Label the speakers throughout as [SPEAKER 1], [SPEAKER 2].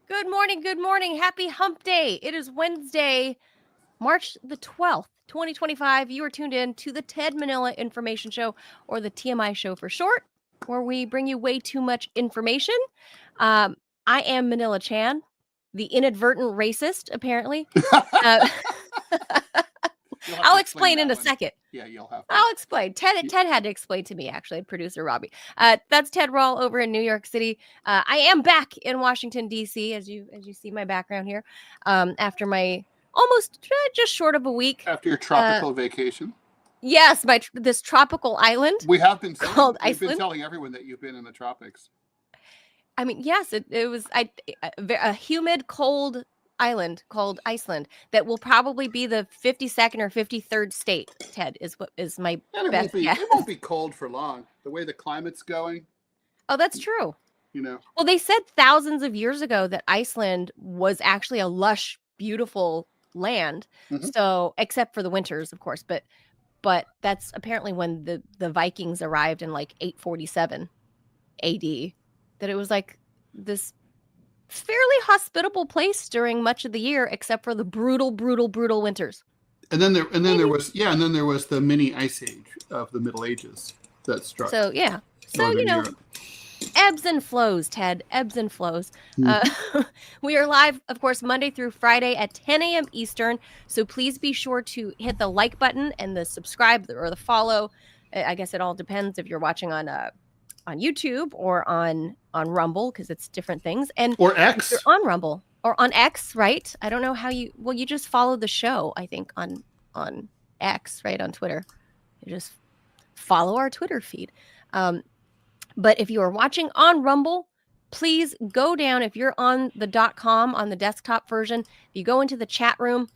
[SPEAKER 1] Good morning, good morning. Happy hump day. It is Wednesday, March the 12th, 2025. You are tuned in to the Ted Manila Information Show, or the TMI Show for short, where we bring you way too much information. I am Manila Chan, the inadvertent racist, apparently. I'll explain in a second.
[SPEAKER 2] Yeah, you'll have to.
[SPEAKER 1] I'll explain. Ted had to explain to me, actually, producer Robbie. That's Ted Rall over in New York City. I am back in Washington, D.C., as you see my background here, after my almost just short of a week.
[SPEAKER 2] After your tropical vacation?
[SPEAKER 1] Yes, this tropical island.
[SPEAKER 2] We have been
[SPEAKER 1] called
[SPEAKER 2] We've
[SPEAKER 1] Iceland.
[SPEAKER 2] been telling everyone that you've been in the tropics.
[SPEAKER 1] I mean, yes, it was a humid, cold island called Iceland that will probably be the 52nd or 53rd state. Ted is my best guess.
[SPEAKER 2] It won't be cold for long. The way the climate's going.
[SPEAKER 1] Oh, that's true.
[SPEAKER 2] You know.
[SPEAKER 1] Well, they said thousands of years ago that Iceland was actually a lush, beautiful land. Mm-hmm. So, except for the winters, of course, but that's apparently when the Vikings arrived in like 847 AD. That it was like this fairly hospitable place during much of the year, except for the brutal winters.
[SPEAKER 2] And then there was the mini ice age of the Middle Ages that struck.
[SPEAKER 1] So yeah, Europe. Ebbs and flows, Ted. Ebbs and flows. We are live, of course, Monday through Friday at 10 a.m. Eastern. So please be sure to hit the like button and the subscribe or the follow. I guess it all depends if you're watching on YouTube or on Rumble, because it's different things.
[SPEAKER 2] Or X.
[SPEAKER 1] You're on Rumble or on X, right? I don't know how you just follow the show, I think, on X, right? On Twitter. You just follow our Twitter feed. But if you are watching on Rumble, please go down. If you're on the .com, on the desktop version, if you go into the chat room,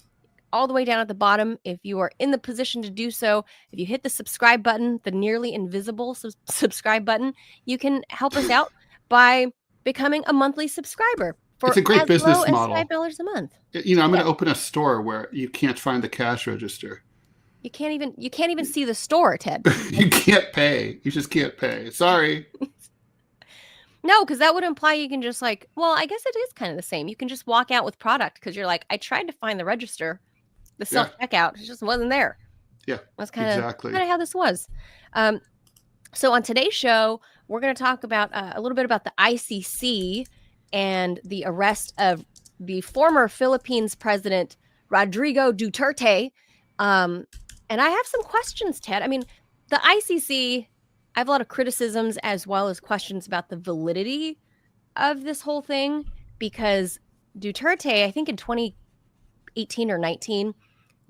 [SPEAKER 1] all the way down at the bottom, if you are in the position to do so, if you hit the subscribe button, the nearly invisible subscribe button, you can help us out by becoming a monthly subscriber.
[SPEAKER 2] It's a great business model.
[SPEAKER 1] $5 a month.
[SPEAKER 2] You know, I'm going to open a store where you can't find the cash register.
[SPEAKER 1] You can't even see the store, Ted.
[SPEAKER 2] You can't pay. You just can't pay. Sorry.
[SPEAKER 1] No, because that would imply you can just I guess it is kind of the same. You can just walk out with product because you're like, I tried to find the register. The self-checkout, it just wasn't there.
[SPEAKER 2] Yeah,
[SPEAKER 1] that's kind of how this was. So on today's show, we're going to talk about a little bit about the ICC and the arrest of the former Philippines President Rodrigo Duterte. And I have some questions, Ted. I mean, the ICC, I have a lot of criticisms as well as questions about the validity of this whole thing, because Duterte, I think in 2018 or 19,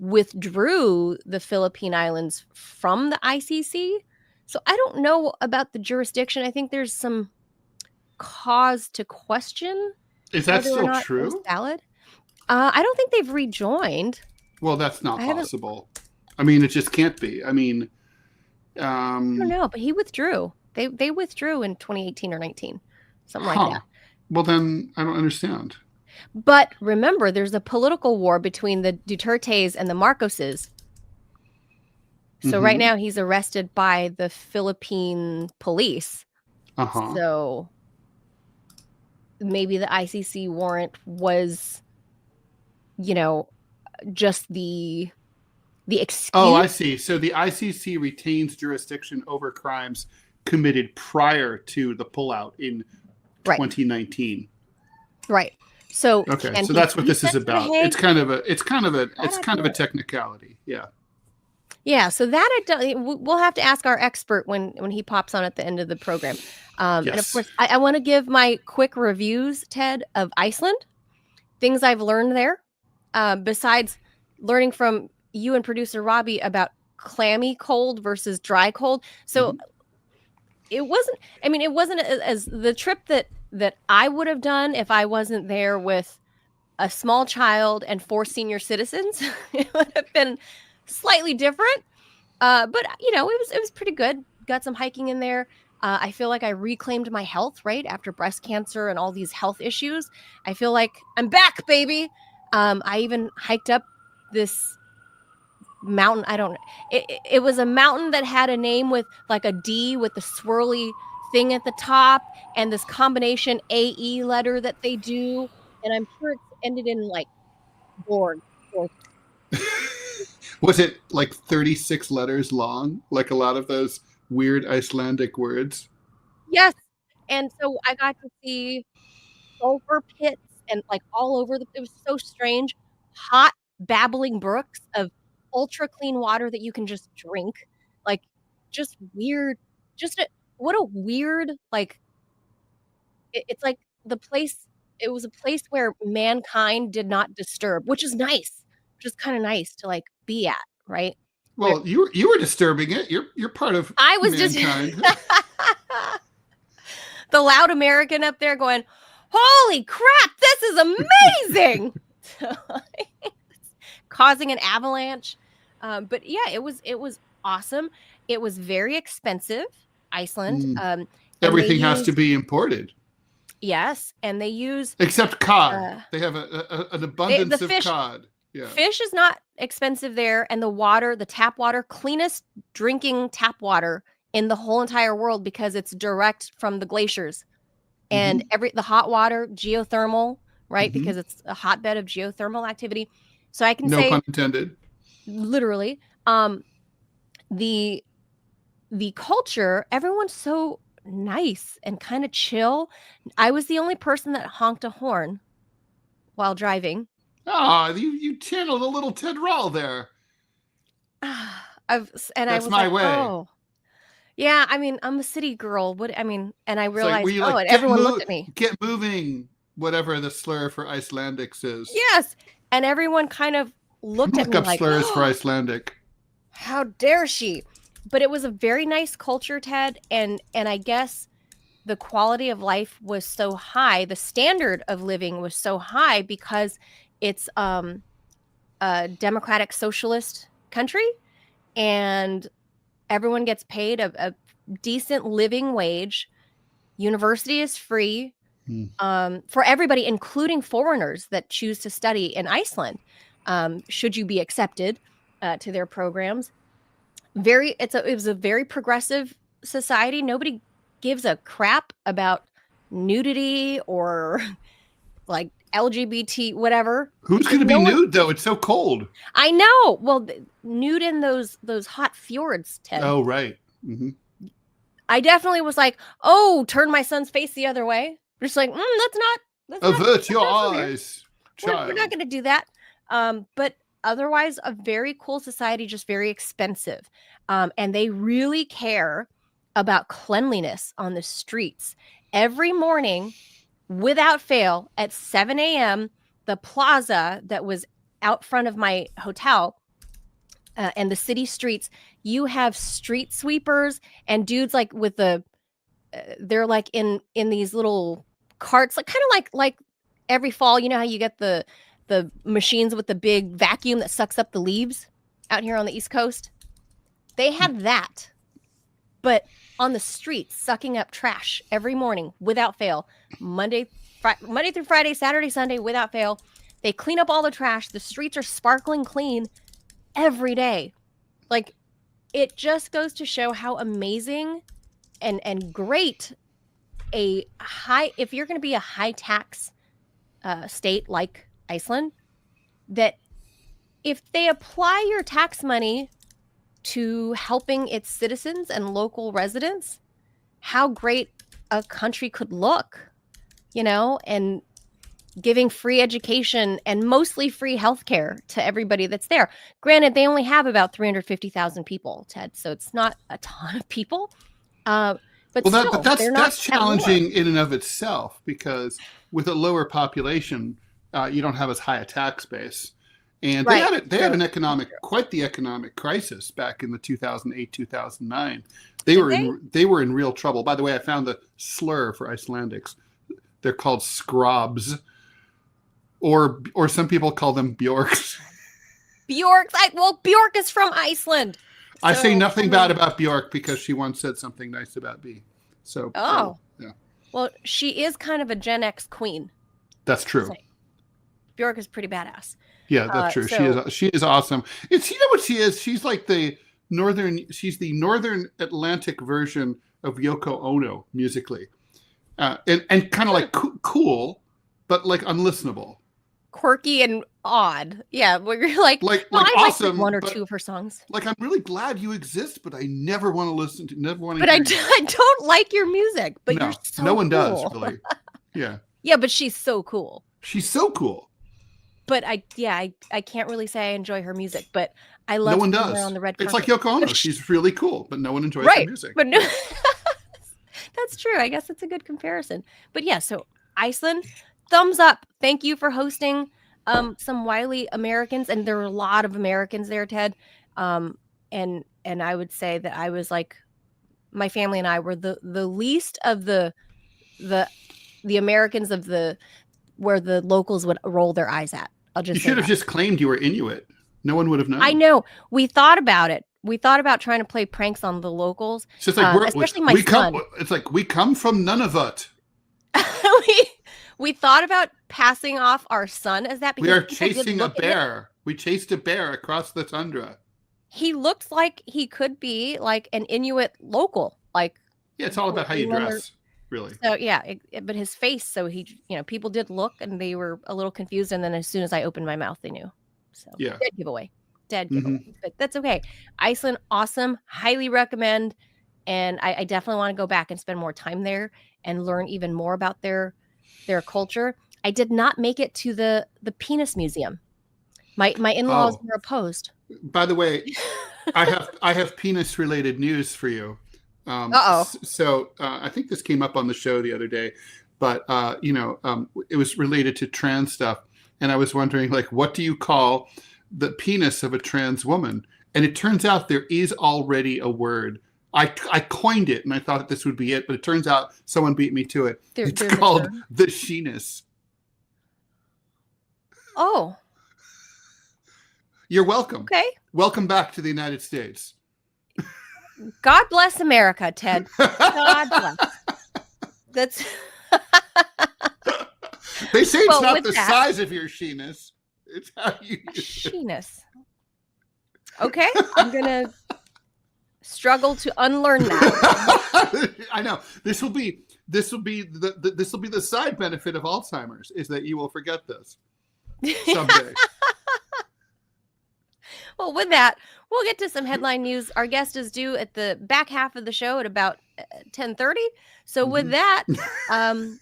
[SPEAKER 1] withdrew the Philippine Islands from the ICC. So I don't know about the jurisdiction. I think there's some cause to question.
[SPEAKER 2] Is that still true?
[SPEAKER 1] Valid. I don't think they've rejoined.
[SPEAKER 2] Well, that's not possible. I mean, it just can't be. I mean,
[SPEAKER 1] I don't know, but he withdrew. They withdrew in 2018 or 19, something like that.
[SPEAKER 2] Well, then I don't understand.
[SPEAKER 1] But remember, there's a political war between the Dutertes and the Marcoses. So right now he's arrested by the Philippine police. So maybe the ICC warrant was, just the excuse.
[SPEAKER 2] Oh, I see. So the ICC retains jurisdiction over crimes committed prior to the pullout in 2019.
[SPEAKER 1] Right. So
[SPEAKER 2] okay, so that's what this is about. It's kind of a technicality. Yeah.
[SPEAKER 1] Yeah. So that we'll have to ask our expert when he pops on at the end of the program. And of course, I want to give my quick reviews, Ted, of Iceland. Things I've learned there, besides learning from you and producer Robbie about clammy cold versus dry cold. So it wasn't as the trip that I would have done if I wasn't there with a small child and 4 senior citizens. It would have been slightly different. But it was pretty good. Got some hiking in there. I feel like I reclaimed my health, right? After breast cancer and all these health issues. I feel like I'm back, baby. I even hiked up this mountain. It was a mountain that had a name with like a D with the swirly thing at the top and this combination AE letter that they do. and I'm sure it's ended in like Borg or
[SPEAKER 2] Was it like 36 letters long, like a lot of those weird Icelandic words?
[SPEAKER 1] yes. And so I got to see sulfur pits and like all over it was so strange. Hot babbling brooks of ultra clean water that you can just drink. Like just weird, just what a weird like it's like the place it was a place where mankind did not disturb, which is nice, which is kind of nice to like be at, right? Where
[SPEAKER 2] Well, you were disturbing it. You're part of
[SPEAKER 1] I was
[SPEAKER 2] mankind.
[SPEAKER 1] just the loud American up there going, "Holy crap, this is amazing!" Causing an avalanche. But yeah, it was awesome. It was very expensive, Iceland.
[SPEAKER 2] Everything has to be imported.
[SPEAKER 1] Yes, and they use
[SPEAKER 2] except cod. They have an abundance of cod. Yeah.
[SPEAKER 1] Fish is not expensive there, and the water, the tap water, cleanest drinking tap water in the whole entire world because it's direct from the glaciers. And the hot water, geothermal, right? Because it's a hotbed of geothermal activity. So I can say,
[SPEAKER 2] no pun intended.
[SPEAKER 1] Literally, the culture, everyone's so nice and kind of chill. I was the only person that honked a horn while driving.
[SPEAKER 2] Ah, you channeled a little Ted Rall there.
[SPEAKER 1] That's my way. Oh, yeah. I mean, I'm a city girl. And I realized, and everyone looked at me.
[SPEAKER 2] Get moving, whatever the slur for Icelandics is.
[SPEAKER 1] Yes, and everyone kind of looked at me like,
[SPEAKER 2] slurs for Icelandic.
[SPEAKER 1] How dare she? But it was a very nice culture, Ted, and I guess the quality of life was so high, the standard of living was so high because it's a democratic socialist country, and everyone gets paid a decent living wage. University is free for everybody, including foreigners that choose to study in Iceland, should you be accepted to their programs. It was a very progressive society. Nobody gives a crap about nudity or like LGBT, whatever.
[SPEAKER 2] Who's going to be nude though? It's so cold.
[SPEAKER 1] I know. Well, nude in those hot fjords, Ted.
[SPEAKER 2] Oh, right.
[SPEAKER 1] I definitely was like, oh, turn my son's face the other way. Just like, let's
[SPEAKER 2] avert your eyes.
[SPEAKER 1] We're not going to do that. But otherwise, a very cool society, just very expensive. And they really care about cleanliness on the streets. Every morning, without fail, at 7 a.m., the plaza that was out front of my hotel and the city streets, you have street sweepers and dudes like with they're like in these little carts, like kind of like every fall, you know how you get the machines with the big vacuum that sucks up the leaves out here on the East Coast? They have that, but on the streets, sucking up trash every morning without fail. Monday through Friday, Saturday, Sunday, without fail. They clean up all the trash. The streets are sparkling clean every day. Like, it just goes to show how amazing and great if you're going to be a high tax state like Iceland, that if they apply your tax money to helping its citizens and local residents, how great a country could look, and giving free education and mostly free healthcare to everybody that's there. Granted, they only have about 350,000 people, Ted, so it's not a ton of people. But
[SPEAKER 2] that's challenging in and of itself, because with a lower population, you don't have as high a tax base. And they had quite the economic crisis back in the 2008, 2009. They were in real trouble. By the way, I found the slur for Icelandics. They're called scrobs, or some people call them Bjorks.
[SPEAKER 1] Bjorks. Bjork is from Iceland.
[SPEAKER 2] I say nothing bad about Bjork because she once said something nice about me. So.
[SPEAKER 1] Oh.
[SPEAKER 2] Yeah.
[SPEAKER 1] Well, she is kind of a Gen X queen.
[SPEAKER 2] That's true.
[SPEAKER 1] Bjork is pretty badass.
[SPEAKER 2] Yeah, that's true. She is awesome. You know what she is? She's like the northern Atlantic version of Yoko Ono musically, and kind of like cool, but like unlistenable.
[SPEAKER 1] Quirky and odd. Yeah, where you're like I
[SPEAKER 2] awesome,
[SPEAKER 1] like one or two of her songs.
[SPEAKER 2] Like, I'm really glad you exist, but I never want to listen to, never want to
[SPEAKER 1] But I don't like your music, but you're so
[SPEAKER 2] no one
[SPEAKER 1] cool.
[SPEAKER 2] does, really. Yeah.
[SPEAKER 1] Yeah, but she's so cool.
[SPEAKER 2] She's so cool.
[SPEAKER 1] But I can't really say I enjoy her music, but I love
[SPEAKER 2] no one does.
[SPEAKER 1] her on the red carpet.
[SPEAKER 2] It's like Yoko Ono. She's really cool, but no one enjoys her music.
[SPEAKER 1] But no, that's true. I guess that's a good comparison. But yeah, so Iceland, thumbs up. Thank you for hosting some wily Americans, and there were a lot of Americans there, Ted. And I would say that I was like, my family and I were the least of the Americans of where the locals would roll their eyes at.
[SPEAKER 2] You should have just claimed you were Inuit. No one would have known.
[SPEAKER 1] I know. We thought about it. We thought about trying to play pranks on the locals.
[SPEAKER 2] So it's like
[SPEAKER 1] especially my son.
[SPEAKER 2] It's like we come from Nunavut.
[SPEAKER 1] we thought about passing off our son as that.
[SPEAKER 2] We are chasing a bear. We chased a bear across the tundra.
[SPEAKER 1] He looks like he could be like an Inuit local. Like,
[SPEAKER 2] yeah, it's all about how you dress. Really.
[SPEAKER 1] So yeah, but his face. So he, people did look, and they were a little confused. And then as soon as I opened my mouth, they knew. So
[SPEAKER 2] yeah,
[SPEAKER 1] dead giveaway, but that's okay. Iceland, awesome, highly recommend. And I definitely want to go back and spend more time there and learn even more about their culture. I did not make it to the penis museum. My in-laws were opposed.
[SPEAKER 2] By the way, I have penis related news for you. So I think this came up on the show the other day, but it was related to trans stuff, and I was wondering, like, what do you call the penis of a trans woman? And it turns out there is already a word. I coined it, and I thought this would be it, but it turns out someone beat me to it. It's called the sheenus.
[SPEAKER 1] Oh.
[SPEAKER 2] You're welcome.
[SPEAKER 1] Okay.
[SPEAKER 2] Welcome back to the United States.
[SPEAKER 1] God bless America, Ted. God bless. That's.
[SPEAKER 2] They say it's not the size of your sheenus. It's how you
[SPEAKER 1] sheenus. Okay, I'm gonna struggle to unlearn that.
[SPEAKER 2] I know this will be the side benefit of Alzheimer's, is that you will forget this someday.
[SPEAKER 1] Well, with that, we'll get to some headline news. Our guest is due at the back half of the show at about 10:30. So with that,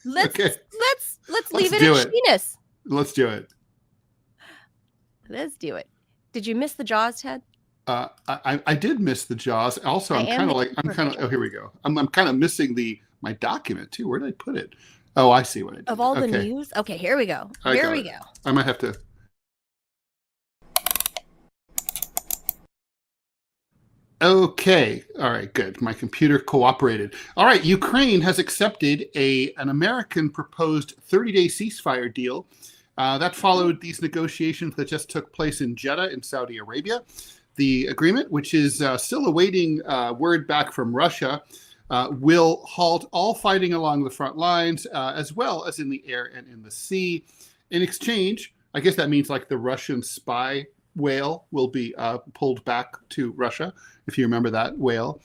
[SPEAKER 1] let's leave it at sheenus.
[SPEAKER 2] Let's do it.
[SPEAKER 1] Let's do it. Did you miss the Jaws, Ted?
[SPEAKER 2] I did miss the Jaws. Also, I'm kind of oh, here we go. I'm kind of missing my document too. Where did I put it? Oh, I see what I did.
[SPEAKER 1] Of all the news? Okay, here we go. Here we go.
[SPEAKER 2] I might have to. Okay. All right, good. My computer cooperated. All right. Ukraine has accepted an American proposed 30-day ceasefire deal. That followed these negotiations that just took place in Jeddah in Saudi Arabia. The agreement, which is still awaiting word back from Russia, will halt all fighting along the front lines, as well as in the air and in the sea. In exchange, I guess that means like the Russian spy whale will be pulled back to Russia, if you remember that whale.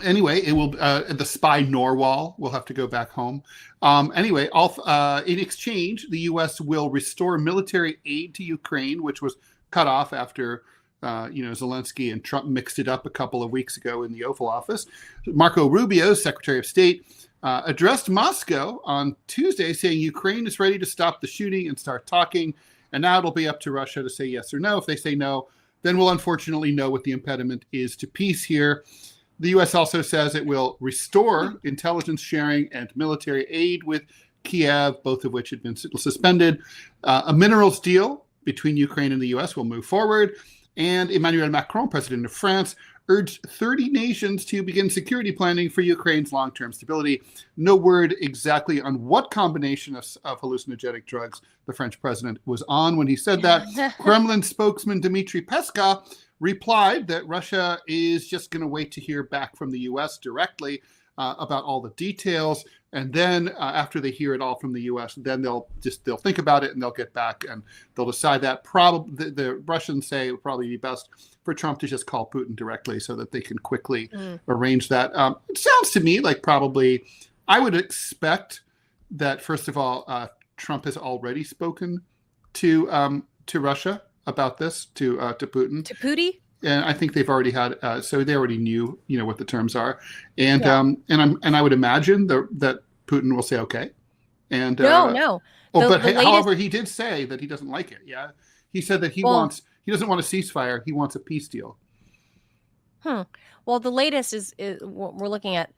[SPEAKER 2] Anyway, it will the spy narwhal will have to go back home. In exchange, the U.S. will restore military aid to Ukraine, which was cut off after Zelensky and Trump mixed it up a couple of weeks ago in the Oval Office. Marco Rubio, Secretary of State, addressed Moscow on Tuesday, saying Ukraine is ready to stop the shooting and start talking. And now it'll be up to Russia to say yes or no. If they say no, then we'll unfortunately know what the impediment is to peace here. The U.S. also says it will restore intelligence sharing and military aid with Kiev, both of which had been suspended. A minerals deal between Ukraine and the U.S. will move forward. And Emmanuel Macron, president of France, urged 30 nations to begin security planning for Ukraine's long-term stability. No word exactly on what combination of hallucinogenic drugs the French president was on when he said that. Kremlin spokesman Dmitry Peskov replied that Russia is just going to wait to hear back from the U.S. directly about all the details. And then after they hear it all from the U.S., then they'll think about it and they'll get back and they'll decide that. Probably the Russians say it would probably be best for Trump to just call Putin directly so that they can quickly arrange that. It sounds to me like probably I would expect that first of all, Trump has already spoken to Russia about this, to Putin.
[SPEAKER 1] To Putin?
[SPEAKER 2] And I think they've already had, so they already knew, what the terms are, and I would imagine that Putin will say okay, and
[SPEAKER 1] no.
[SPEAKER 2] However, he did say that he doesn't like it. Yeah, he said that he doesn't want a ceasefire. He wants a peace deal.
[SPEAKER 1] Well, the latest is we're looking at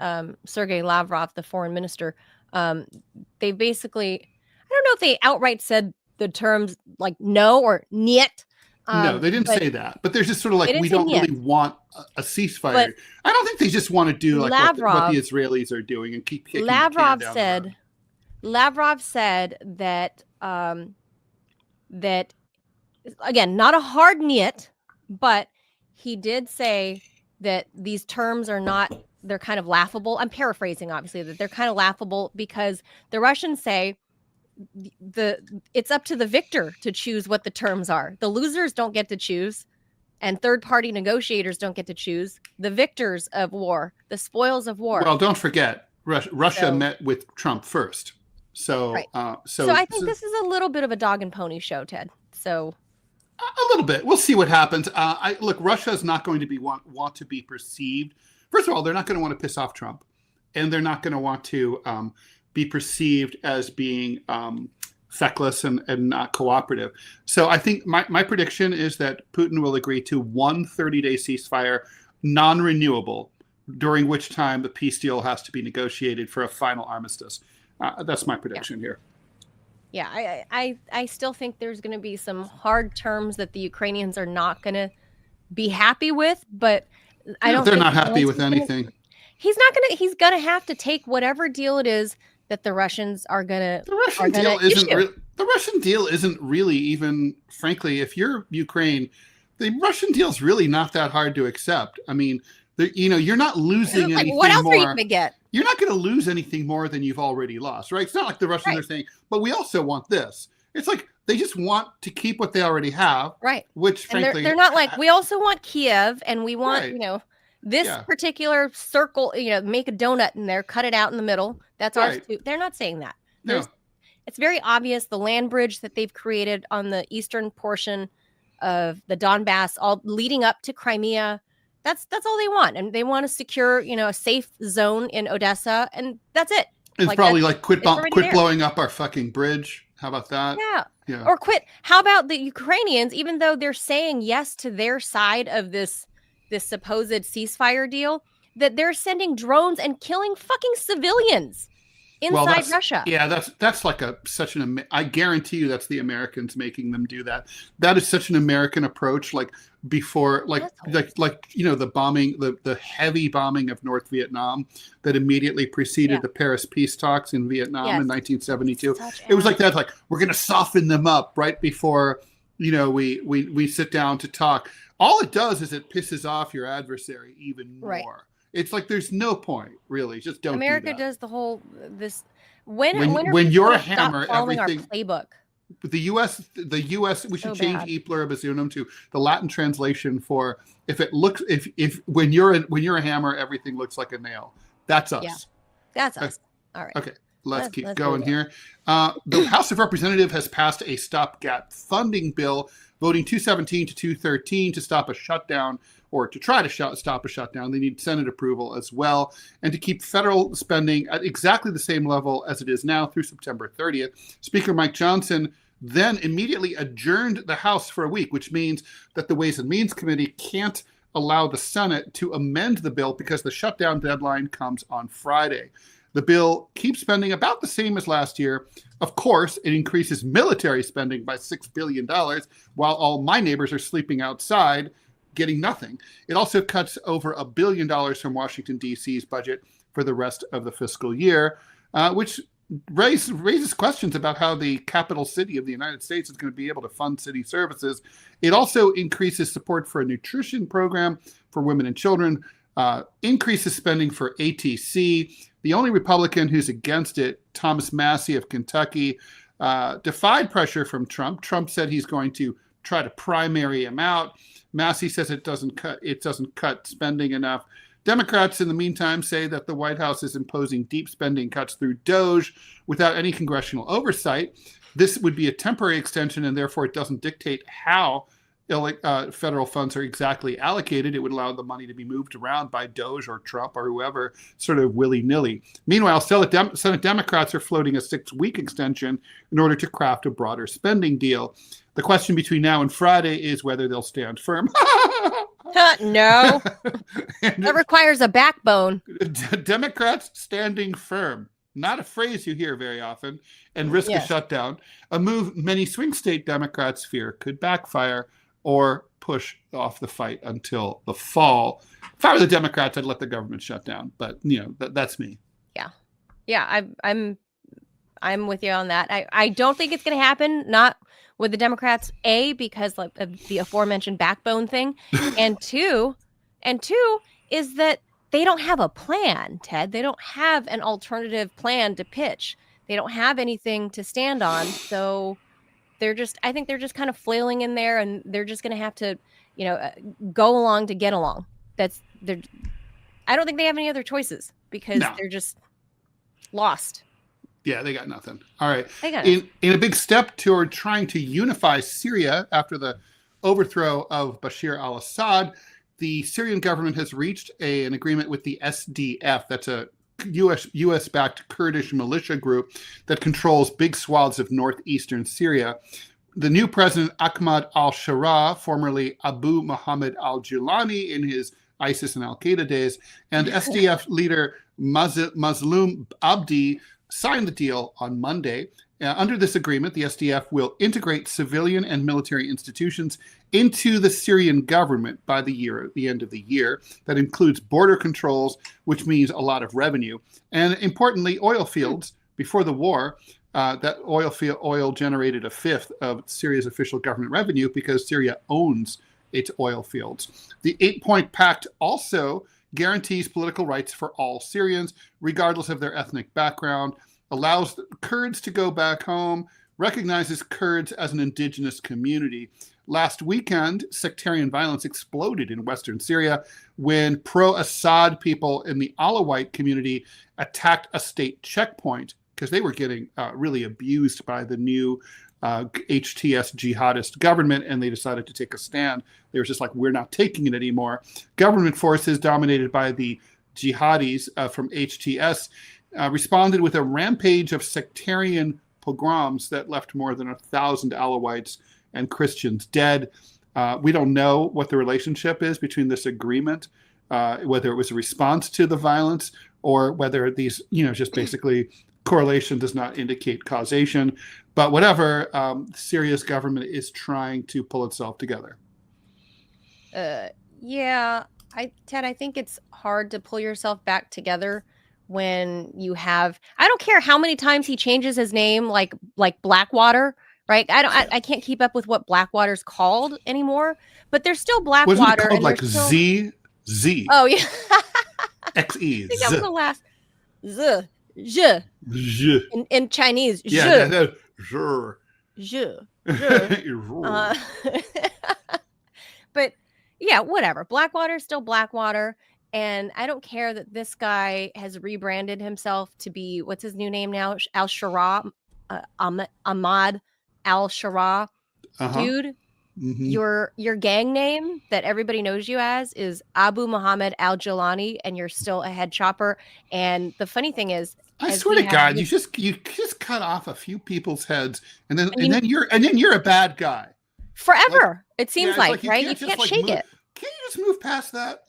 [SPEAKER 1] Sergei Lavrov, the foreign minister. They basically, I don't know if they outright said the terms like no or niet.
[SPEAKER 2] No, they didn't say that, but they're just sort of like, we don't really want a ceasefire. But I don't think they just want to do like what the Israelis are doing and keep kicking
[SPEAKER 1] Lavrov
[SPEAKER 2] the can down
[SPEAKER 1] said.
[SPEAKER 2] the road.
[SPEAKER 1] Lavrov said that that again, not a hard niet, but he did say that these terms are not. They're kind of laughable. I'm paraphrasing, obviously, that they're kind of laughable because the Russians say it's up to the victor to choose what the terms are. The losers don't get to choose, and third-party negotiators don't get to choose. The victors of war, the spoils of war.
[SPEAKER 2] Well, don't forget, Russia met with Trump first. So, so
[SPEAKER 1] I think this is a little bit of a dog and pony show, Ted. So
[SPEAKER 2] a little bit. We'll see what happens. Look, Russia is not going to want to be perceived. First of all, they're not going to want to piss off Trump, and they're not going to want to be perceived as being feckless and not cooperative. So I think my prediction is that Putin will agree to one 30-day ceasefire, non-renewable, during which time the peace deal has to be negotiated for a final armistice. That's my prediction here.
[SPEAKER 1] Yeah, I still think there's going to be some hard terms that the Ukrainians are not going to be happy with, but I don't.
[SPEAKER 2] They're not happy with anything.
[SPEAKER 1] He's not going to. He's going to have to take whatever deal it is that the Russians are going to.
[SPEAKER 2] The Russian deal isn't really even, frankly, if you're Ukraine, the Russian deal is really not that hard to accept. I mean, you're not losing anything more.
[SPEAKER 1] What else are you going to get?
[SPEAKER 2] You're not going to lose anything more than you've already lost, right? It's not like the Russians are saying, but we also want this. It's like they just want to keep what they already have,
[SPEAKER 1] right?
[SPEAKER 2] Which, frankly,
[SPEAKER 1] they're not like, we also want Kiev, and we want this particular circle. Make a donut in there, cut it out in the middle. That's ours too. They're not saying that.
[SPEAKER 2] No.
[SPEAKER 1] It's very obvious the land bridge that they've created on the eastern portion of the Donbass, all leading up to Crimea. That's all they want, and they want to secure a safe zone in Odessa, and that's it.
[SPEAKER 2] It's probably like quit blowing up our fucking bridge. How about that?
[SPEAKER 1] Yeah. Or quit. How about the Ukrainians? Even though they're saying yes to their side of this supposed ceasefire deal, that they're sending drones and killing fucking civilians inside Russia.
[SPEAKER 2] Yeah, that's like I guarantee you that's the Americans making them do that. That is such an American approach. Like before, the bombing, the heavy bombing of North Vietnam that immediately preceded the Paris peace talks in Vietnam in 1972. It was like that. Like, we're going to soften them up right before we sit down to talk. All it does is it pisses off your adversary even more. Right. It's like there's no point, really. Just don't.
[SPEAKER 1] America
[SPEAKER 2] do
[SPEAKER 1] does the whole this
[SPEAKER 2] when you're a hammer, everything.
[SPEAKER 1] Our playbook.
[SPEAKER 2] The U.S. We should change e pluribus unum to the Latin translation for if when you're a hammer, everything looks like a nail. That's us.
[SPEAKER 1] Yeah, that's us. All right.
[SPEAKER 2] Okay. Let's keep going here. The House of Representatives has passed a stopgap funding bill, voting 217 to 213 to stop a shutdown, or to try to stop a shutdown. They need Senate approval as well, and to keep federal spending at exactly the same level as it is now through September 30th. Speaker Mike Johnson then immediately adjourned the House for a week, which means that the Ways and Means Committee can't allow the Senate to amend the bill because the shutdown deadline comes on Friday. The bill keeps spending about the same as last year. Of course, it increases military spending by $6 billion, while all my neighbors are sleeping outside, getting nothing. It also cuts over $1 billion from Washington, D.C.'s budget for the rest of the fiscal year, which raises questions about how the capital city of the United States is going to be able to fund city services. It also increases support for a nutrition program for women and children, increases spending for ATC. The only Republican who's against it, Thomas Massie of Kentucky, defied pressure from Trump. Trump said he's going to try to primary him out. Massie says it doesn't cut spending enough Democrats, in the meantime, say that the White House is imposing deep spending cuts through DOGE without any congressional oversight. This would be a temporary extension, and therefore it doesn't dictate how federal funds are exactly allocated. It would allow the money to be moved around by DOGE or Trump or whoever, sort of willy-nilly. Meanwhile, Senate Democrats are floating a 6-week extension in order to craft a broader spending deal. The question between now and Friday is whether they'll stand firm.
[SPEAKER 1] No. That requires a backbone.
[SPEAKER 2] Democrats standing firm. Not a phrase you hear very often, and risk a shutdown. A move many swing state Democrats fear could backfire or push off the fight until the fall. If I were the Democrats, I'd let the government shut down. But that's me.
[SPEAKER 1] Yeah. I'm with you on that. I don't think it's going to happen. Not with the Democrats. A, because of the aforementioned backbone thing, and two is that they don't have a plan, Ted. They don't have an alternative plan to pitch. They don't have anything to stand on. So I think they're just kind of flailing in there, and they're just going to have to, go along to get along. I don't think they have any other choices because they're just lost.
[SPEAKER 2] Yeah, they got nothing. All right. In a big step toward trying to unify Syria after the overthrow of Bashar al-Assad, the Syrian government has reached an agreement with the SDF. That's a U.S.-backed Kurdish militia group that controls big swaths of northeastern Syria. The new president, Ahmad al-Sharaa, formerly Abu Muhammad al-Jilani in his ISIS and al-Qaeda days, and SDF leader Mazloum Abdi signed the deal on Monday. Under this agreement, the SDF will integrate civilian and military institutions into the Syrian government by the end of the year. That includes border controls, which means a lot of revenue. And importantly, oil fields. Before the war, that oil generated a fifth of Syria's official government revenue because Syria owns its oil fields. The 8-point pact also guarantees political rights for all Syrians, regardless of their ethnic background, allows Kurds to go back home, recognizes Kurds as an indigenous community. Last weekend, sectarian violence exploded in western Syria when pro-Assad people in the Alawite community attacked a state checkpoint because they were getting really abused by the new HTS jihadist government, and they decided to take a stand. They were just like, we're not taking it anymore. Government forces dominated by the jihadis from HTS responded with a rampage of sectarian pogroms that left more than 1,000 Alawites and Christians dead. We don't know what the relationship is between this agreement, whether it was a response to the violence or whether these, just basically correlation does not indicate causation. But whatever, Syria's government is trying to pull itself together.
[SPEAKER 1] Ted, I think it's hard to pull yourself back together when you have, I don't care how many times he changes his name, like Blackwater, right? I can't keep up with what Blackwater's called anymore, but there's still Blackwater.
[SPEAKER 2] Wasn't it called like Z?
[SPEAKER 1] Oh yeah.
[SPEAKER 2] XE.
[SPEAKER 1] I think that was the last Z. Zh.
[SPEAKER 2] Zh.
[SPEAKER 1] In Chinese.
[SPEAKER 2] Yeah.
[SPEAKER 1] Zh.
[SPEAKER 2] Zh.
[SPEAKER 1] But yeah, whatever. Blackwater's still Blackwater. And I don't care that this guy has rebranded himself to be, what's his new name now? Al-Sharaa, Ahmad al-Sharaa. Dude, your gang name that everybody knows you as is Abu Muhammad al-Jilani, and you're still a head chopper. And the funny thing is,
[SPEAKER 2] I swear to God, you just cut off a few people's heads, and then you're a bad guy
[SPEAKER 1] forever. It seems right? You can't shake it.
[SPEAKER 2] Can't you just move past that?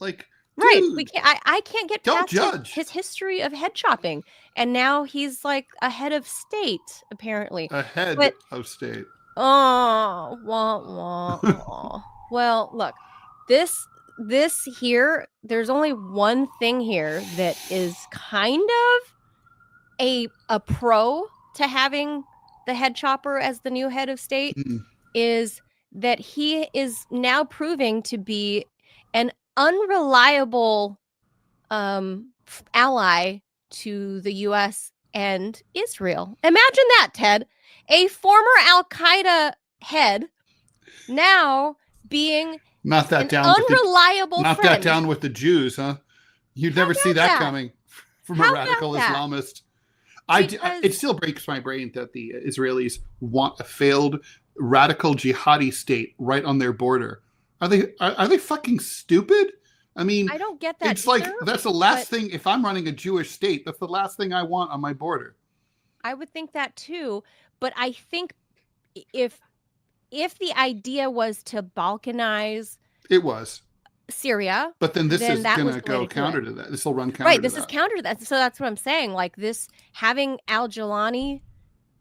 [SPEAKER 1] Right.
[SPEAKER 2] Dude,
[SPEAKER 1] we can't. I can't get past his history of head chopping, and now he's like a head of state, apparently.
[SPEAKER 2] A head of state.
[SPEAKER 1] Oh, wah, wah, wah. Well, look, this here. There's only one thing here that is kind of a pro to having the head chopper as the new head of state, is that he is now proving to be an unreliable ally to the U.S. and Israel. Imagine that, Ted. A former Al-Qaeda head now being
[SPEAKER 2] not that
[SPEAKER 1] an unreliable friend.
[SPEAKER 2] Not that down with the Jews, huh? You'd never see that coming from a radical Islamist. It still breaks my brain that the Israelis want a failed radical jihadi state right on their border. Are they fucking stupid? I mean,
[SPEAKER 1] I don't get that.
[SPEAKER 2] It's either, like that's the last thing. If I'm running a Jewish state, that's the last thing I want on my border.
[SPEAKER 1] I would think that too, but I think if the idea was to Balkanize,
[SPEAKER 2] it was
[SPEAKER 1] Syria,
[SPEAKER 2] but then this is going to go counter to that. This will run counter. Right,
[SPEAKER 1] this is counter to that. So that's what I'm saying. Like this, having al-Jilani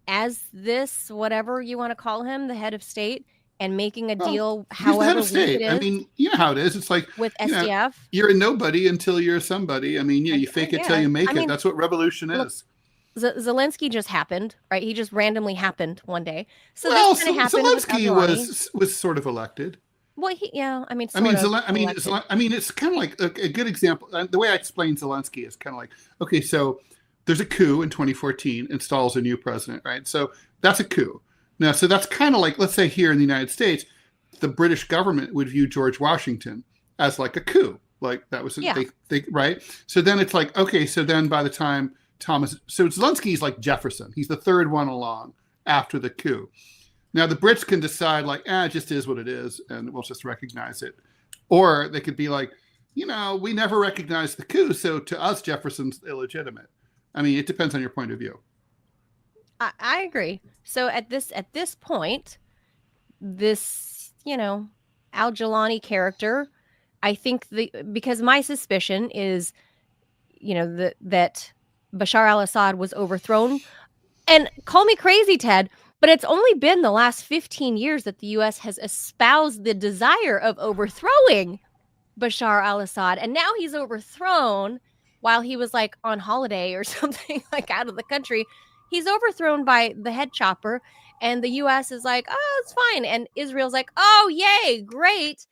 [SPEAKER 1] as this, whatever you want to call him, the head of state, and making a deal, however
[SPEAKER 2] the head of state. I mean, you know how it is. It's like
[SPEAKER 1] with SDF.
[SPEAKER 2] You're a nobody until you're somebody. I mean, you fake it till you make it. That's what revolution is.
[SPEAKER 1] Zelensky just happened, right? He just randomly happened one day. So
[SPEAKER 2] this kind of happened. Zelensky was sort of elected.
[SPEAKER 1] Well, it's
[SPEAKER 2] kind of like a good example. The way I explain Zelensky is kind of like, okay, so there's a coup in 2014, installs a new president, right? So that's a coup. Now, so that's kind of like, let's say here in the United States, the British government would view George Washington as like a coup. Like that was, they right? So then it's like, okay, so then by the time so Zelensky's like Jefferson. He's the third one along after the coup. Now the Brits can decide like, it just is what it is, and we'll just recognize it. Or they could be like, we never recognized the coup, so to us Jefferson's illegitimate. I mean, it depends on your point of view.
[SPEAKER 1] I agree. So at this point, this, al-Jilani character, I think because my suspicion is, that Bashar al-Assad was overthrown. And call me crazy, Ted, but it's only been the last 15 years that the U.S. has espoused the desire of overthrowing Bashar al-Assad. And now he's overthrown while he was like on holiday or something, like out of the country. He's overthrown by the head chopper, and the U.S. is like, oh, it's fine. And Israel's like, oh, yay, great.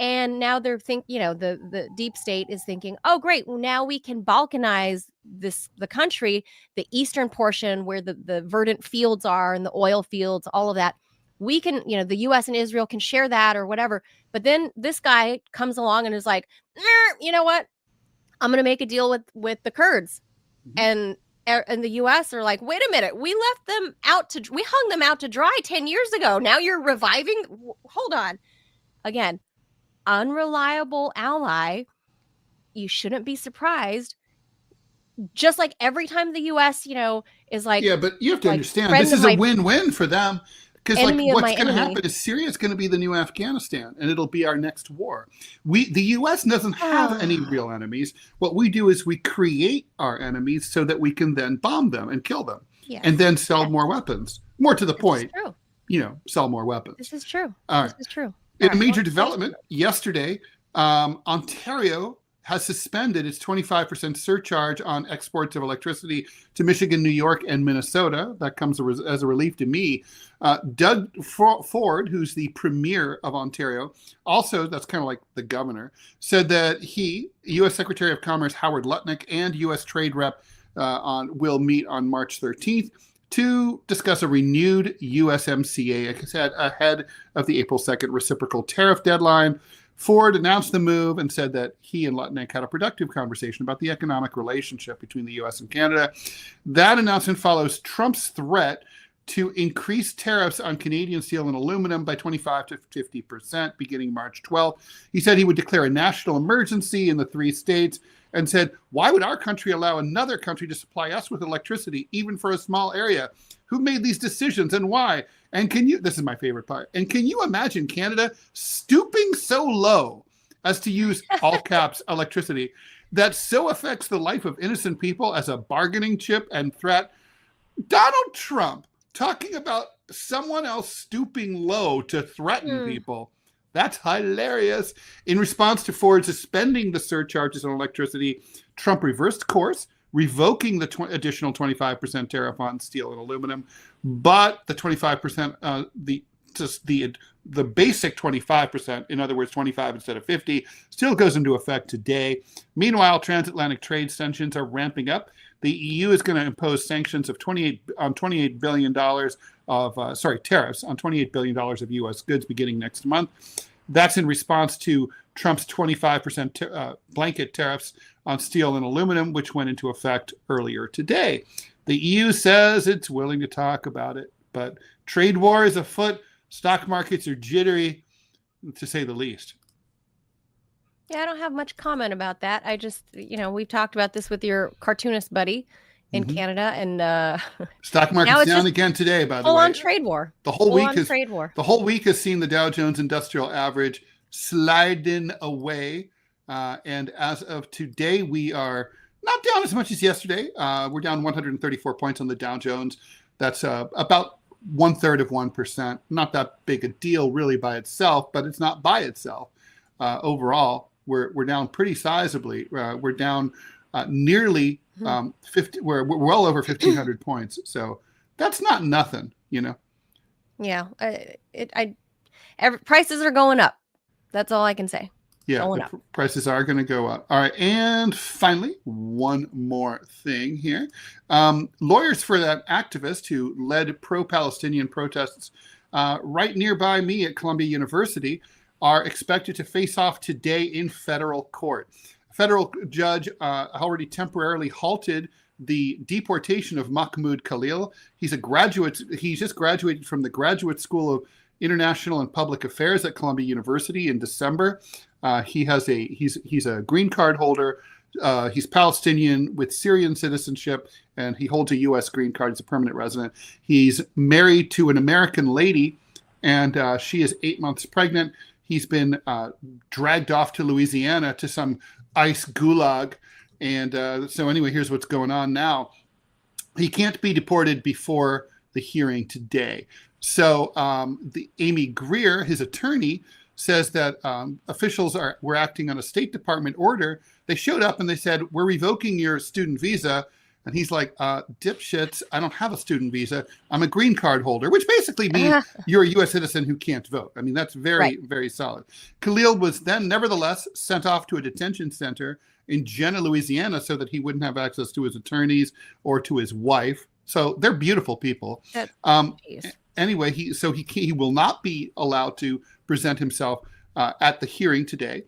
[SPEAKER 1] And now they're the deep state is thinking, oh, great. Well, now we can Balkanize the country, the eastern portion where the verdant fields are and the oil fields, all of that. We can, the U.S. and Israel can share that or whatever. But then this guy comes along and is like, you know what? I'm going to make a deal with the Kurds. Mm-hmm. And the U.S. are like, wait a minute, we hung them out to dry 10 years ago. Now you're reviving. Hold on. Again, unreliable ally. You shouldn't be surprised. Just like every time the U.S., is like,
[SPEAKER 2] yeah, but you have to understand this is a win-win for them. Because what's going to happen is Syria is going to be the new Afghanistan, and it'll be our next war. The U.S. doesn't have any real enemies. What we do is we create our enemies so that we can then bomb them and kill them, and then sell more weapons. More to the point, sell more weapons.
[SPEAKER 1] This is true.
[SPEAKER 2] This
[SPEAKER 1] is true.
[SPEAKER 2] In a major development yesterday, Ontario has suspended its 25% surcharge on exports of electricity to Michigan, New York, and Minnesota. That comes as a relief to me. Doug Ford, who's the premier of Ontario, also that's kind of like the governor, said that U.S. Secretary of Commerce Howard Lutnick, and U.S. Trade Rep will meet on March 13th to discuss a renewed USMCA ahead of the April 2nd reciprocal tariff deadline. Ford announced the move and said that he and Lutnick had a productive conversation about the economic relationship between the U.S. and Canada. That announcement follows Trump's threat to increase tariffs on Canadian steel and aluminum by 25 to 50% beginning March 12th. He said he would declare a national emergency in the 3 states and said, why would our country allow another country to supply us with electricity, even for a small area? Who made these decisions and why? And this is my favorite part, and can you imagine Canada stooping so low as to use all caps electricity that so affects the life of innocent people as a bargaining chip and threat? Donald Trump talking about someone else stooping low to threaten people. That's hilarious. In response to Ford suspending the surcharges on electricity, Trump reversed course, revoking the additional 25% tariff on steel and aluminum, but the 25%, the basic 25%, in other words, 25 instead of 50, still goes into effect today. Meanwhile, transatlantic trade tensions are ramping up. The EU is going to impose sanctions of $28 billion tariffs on $28 billion of U.S. goods beginning next month. That's in response to Trump's 25% blanket tariffs on steel and aluminum, which went into effect earlier today. The EU says it's willing to talk about it, but trade war is afoot. Stock markets are jittery, to say the least.
[SPEAKER 1] Yeah, I don't have much comment about that. I just, we've talked about this with your cartoonist buddy in Canada, and
[SPEAKER 2] stock market's down again today, by the way.
[SPEAKER 1] Full on trade war. The whole
[SPEAKER 2] week has seen the Dow Jones Industrial Average sliding away. And as of today, we are not down as much as yesterday. We're down 134 points on the Dow Jones. That's about 1/3 of 1%. Not that big a deal really by itself, but it's not by itself. Overall, we're down pretty sizably. We're down nearly 50. We're well over 1,500 points. So that's not nothing,
[SPEAKER 1] Yeah, prices are going up. That's all I can say.
[SPEAKER 2] Yeah, prices are going to go up. All right, and finally, one more thing here. Lawyers for that activist who led pro-Palestinian protests right nearby me at Columbia University are expected to face off today in federal court. A federal judge already temporarily halted the deportation of Mahmoud Khalil. He's a graduate. He's just graduated from the Graduate School of International and Public Affairs at Columbia University in December. He's a green card holder. He's Palestinian with Syrian citizenship, and he holds a U.S. green card. He's a permanent resident. He's married to an American lady, and she is 8 months pregnant. He's been dragged off to Louisiana to some ICE gulag. And so anyway, here's what's going on now. He can't be deported before the hearing today. So the Amy Greer, his attorney, says that officials were acting on a State Department order. They showed up and they said, we're revoking your student visa. And he's like, dipshits, I don't have a student visa. I'm a green card holder, which basically means you're a U.S. citizen who can't vote. I mean, that's very, very solid. Khalil was then nevertheless sent off to a detention center in Jenna, Louisiana, so that he wouldn't have access to his attorneys or to his wife. So they're beautiful people. Anyway, he will not be allowed to present himself at the hearing today.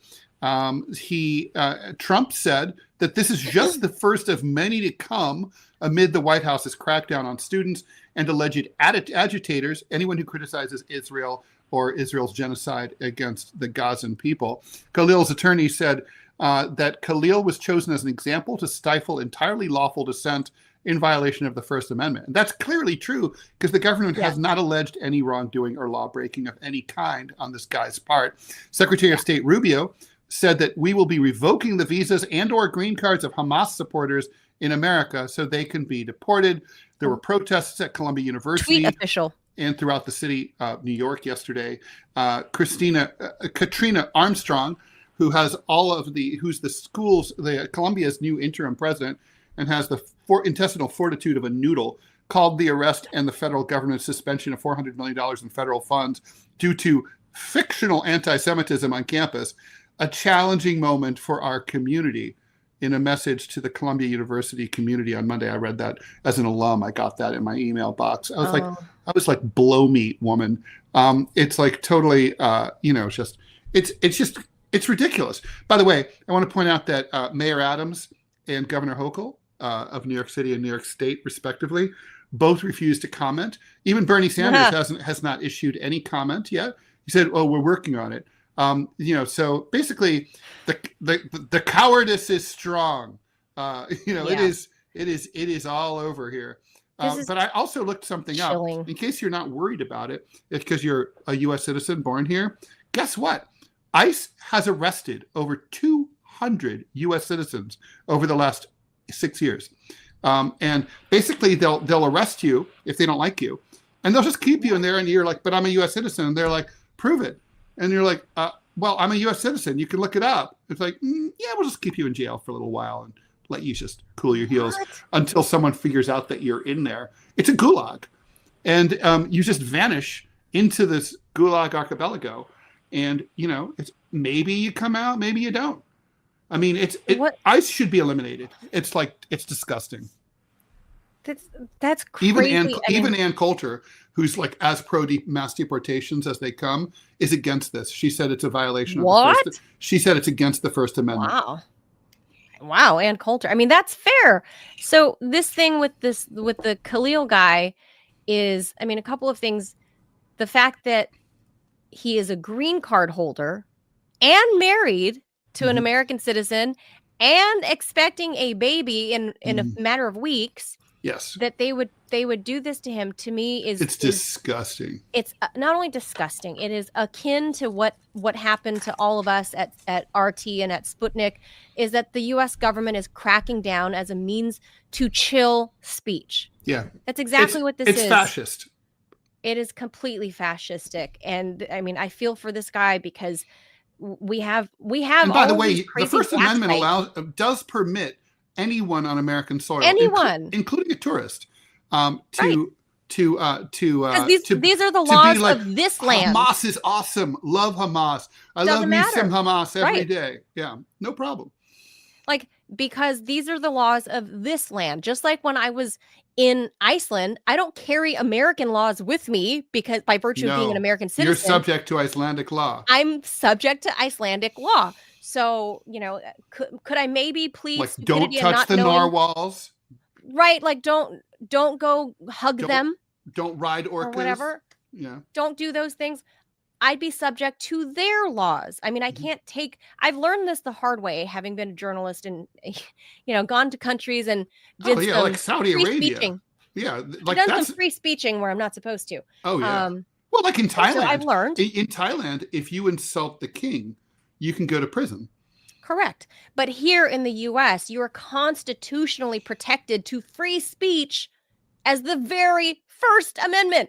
[SPEAKER 2] Trump said that this is just the first of many to come amid the White House's crackdown on students and alleged agitators, anyone who criticizes Israel or Israel's genocide against the Gazan people. Khalil's attorney said that Khalil was chosen as an example to stifle entirely lawful dissent in violation of the First Amendment. And that's clearly true because the government has not alleged any wrongdoing or law breaking of any kind on this guy's part. Secretary of State Rubio said that we will be revoking the visas and or green cards of Hamas supporters in America so they can be deported. There were protests at Columbia University.
[SPEAKER 1] Tweet official.
[SPEAKER 2] And throughout the city of New York yesterday. Katrina Armstrong, who has who's Columbia's new interim president and has the intestinal fortitude of a noodle, called the arrest and the federal government's suspension of $400 million in federal funds due to fictional anti-Semitism on campus a challenging moment for our community. In a message to the Columbia University community on Monday, I read that as an alum. I got that in my email box. I was like, blow me, woman. It's like totally, it's ridiculous. By the way, I want to point out that Mayor Adams and Governor Hochul of New York City and New York State, respectively, both refused to comment. Even Bernie Sanders has not issued any comment yet. He said, "Oh, we're working on it." So basically, the cowardice is strong. It is all over here. But I also looked something up in case you're not worried about it. It's because you're a U.S. citizen born here. Guess what? ICE has arrested over 200 U.S. citizens over the last 6 years. And basically, they'll arrest you if they don't like you. And they'll just keep you in there. And you're like, but I'm a U.S. citizen. And they're like, prove it. And you're like, well, I'm a U.S. citizen. You can look it up. It's like, yeah, we'll just keep you in jail for a little while and let you just cool your heels until someone figures out that you're in there. It's a gulag. And you just vanish into this gulag archipelago. And, it's maybe you come out, maybe you don't. I mean, ICE should be eliminated. It's disgusting.
[SPEAKER 1] That's crazy.
[SPEAKER 2] Even Ann Coulter, who's like as pro mass deportations as they come, is against this. She said it's a violation of the First. She said it's against the First Amendment.
[SPEAKER 1] Wow, Ann Coulter. I mean, that's fair. So this thing with the Khalil guy is, I mean, a couple of things. The fact that he is a green card holder and married to an American citizen and expecting a baby in a matter of weeks.
[SPEAKER 2] Yes.
[SPEAKER 1] That they would do this to him, to me
[SPEAKER 2] it's disgusting.
[SPEAKER 1] It's not only disgusting, it is akin to what happened to all of us at RT and at Sputnik, is that the US government is cracking down as a means to chill speech.
[SPEAKER 2] Yeah.
[SPEAKER 1] That's exactly what this is.
[SPEAKER 2] It's fascist.
[SPEAKER 1] It is completely fascistic. And I mean, I feel for this guy because we have and
[SPEAKER 2] by the way, the First Amendment does permit anyone on American soil, including a tourist, these are
[SPEAKER 1] the laws of this land.
[SPEAKER 2] Hamas is awesome. Love Hamas. I love me some Hamas every day. Yeah, no problem.
[SPEAKER 1] Like, because these are the laws of this land. Just like when I was in Iceland, I don't carry American laws with me because by virtue of being an American citizen.
[SPEAKER 2] You're subject to Icelandic law.
[SPEAKER 1] I'm subject to Icelandic law. So, could I maybe plead
[SPEAKER 2] like don't touch the narwhals?
[SPEAKER 1] Right, like don't go hug them.
[SPEAKER 2] Don't ride orcas
[SPEAKER 1] or whatever.
[SPEAKER 2] Yeah.
[SPEAKER 1] Don't do those things. I'd be subject to their laws. I mean, I can't I've learned this the hard way, having been a journalist and gone to countries and did some
[SPEAKER 2] like Saudi Arabia.
[SPEAKER 1] Speeching.
[SPEAKER 2] Yeah,
[SPEAKER 1] like I've done some free speeching where I'm not supposed to.
[SPEAKER 2] Oh yeah. Well, like in Thailand,
[SPEAKER 1] so I've learned
[SPEAKER 2] in Thailand, if you insult the king, you can go to prison.
[SPEAKER 1] Correct. But here in the US, you are constitutionally protected to free speech as the very First Amendment.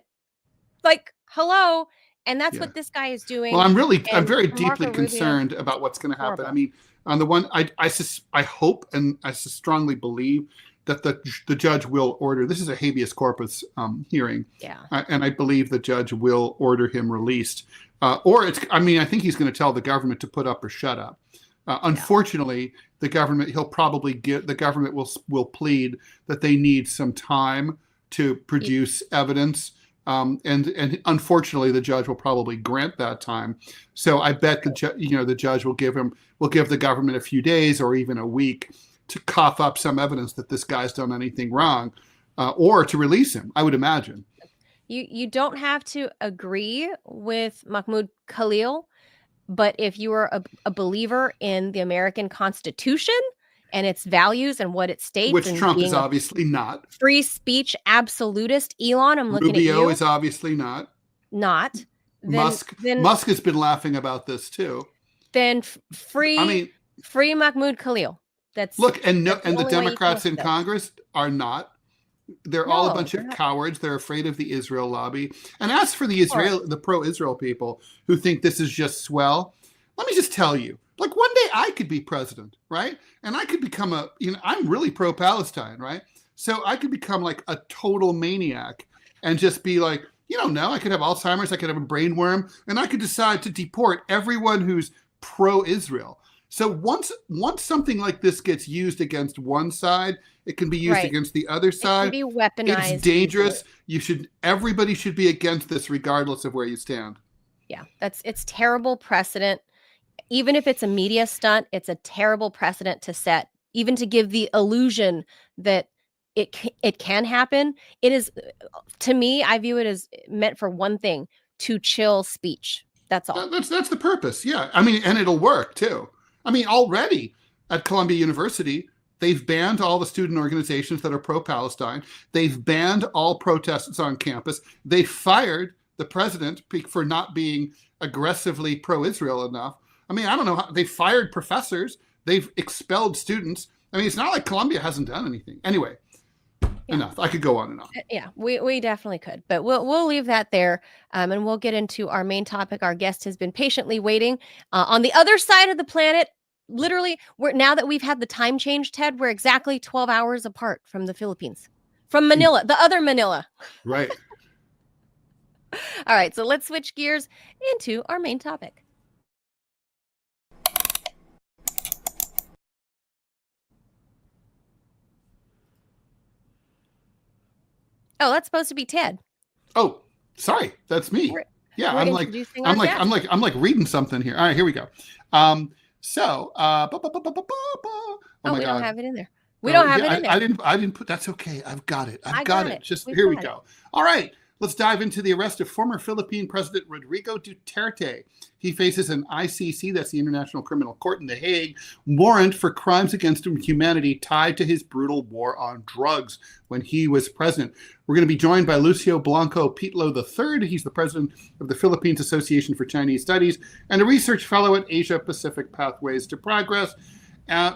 [SPEAKER 1] Like, hello. And that's what this guy is doing.
[SPEAKER 2] Well, I'm very deeply concerned about what's going to happen. I mean, on the one, I hope and I strongly believe that the judge will order. This is a habeas corpus hearing.
[SPEAKER 1] Yeah.
[SPEAKER 2] And I believe the judge will order him released. I think he's going to tell the government to put up or shut up. Unfortunately, the government will plead that they need some time to produce evidence. And unfortunately, the judge will probably grant that time. So I bet the judge will give the government a few days or even a week to cough up some evidence that this guy's done anything wrong, or to release him. I would imagine.
[SPEAKER 1] You don't have to agree with Mahmoud Khalil, but if you are a believer in the American Constitution and its values and what it states,
[SPEAKER 2] which Trump is obviously not,
[SPEAKER 1] free speech absolutist, Elon, I'm looking
[SPEAKER 2] Rubio
[SPEAKER 1] at you.
[SPEAKER 2] is obviously not. Musk has been laughing about this too.
[SPEAKER 1] Then free Mahmoud Khalil. And
[SPEAKER 2] the Democrats in Congress are not. They're all a bunch of cowards. They're afraid of the Israel lobby. And as for the pro-Israel people who think this is just swell, let me just tell you, like one day I could be president, right? And I could become I'm really pro-Palestine, right? So I could become like a total maniac and just be like, I could have Alzheimer's, I could have a brain worm, and I could decide to deport everyone who's pro-Israel. So once something like this gets used against one side, it can be used against the other side.
[SPEAKER 1] It can be weaponized.
[SPEAKER 2] It's dangerous. Everybody should be against this, regardless of where you stand.
[SPEAKER 1] Yeah, it's terrible precedent. Even if it's a media stunt, it's a terrible precedent to set. Even to give the illusion that it can happen. It is, to me, I view it as meant for one thing: to chill speech. That's all.
[SPEAKER 2] That's the purpose. Yeah, I mean, and it'll work too. I mean, already at Columbia University, they've banned all the student organizations that are pro-Palestine. They've banned all protests on campus. They fired the president for not being aggressively pro-Israel enough. I mean, I don't know. They fired professors. They've expelled students. I mean, it's not like Columbia hasn't done anything. Anyway, enough. I could go on and on.
[SPEAKER 1] Yeah, we definitely could. But we'll leave that there, and we'll get into our main topic. Our guest has been patiently waiting on the other side of the planet. Literally, now that we've had the time change, Ted, we're exactly 12 hours apart from the Philippines, from Manila, the other Manila.
[SPEAKER 2] Right.
[SPEAKER 1] All right, so let's switch gears into our main topic. Oh, that's supposed to be Ted.
[SPEAKER 2] Oh, sorry, that's me. Yeah,
[SPEAKER 1] we're
[SPEAKER 2] I'm
[SPEAKER 1] introducing
[SPEAKER 2] I'm
[SPEAKER 1] our
[SPEAKER 2] like I'm like reading something here. All right, here we go. So, oh my
[SPEAKER 1] we don't
[SPEAKER 2] God.
[SPEAKER 1] have it in there. We don't have it in there.
[SPEAKER 2] I didn't put. That's okay. I've got it.
[SPEAKER 1] I got it.
[SPEAKER 2] Just here we go. All right. Let's dive into the arrest of former Philippine President Rodrigo Duterte. He faces an ICC, that's the International Criminal Court in The Hague, warrant for crimes against humanity tied to his brutal war on drugs when he was president. We're going to be joined by Lucio Blanco Pitlo III. He's the president of the Philippines Association for Chinese Studies and a research fellow at Asia Pacific Pathways to Progress.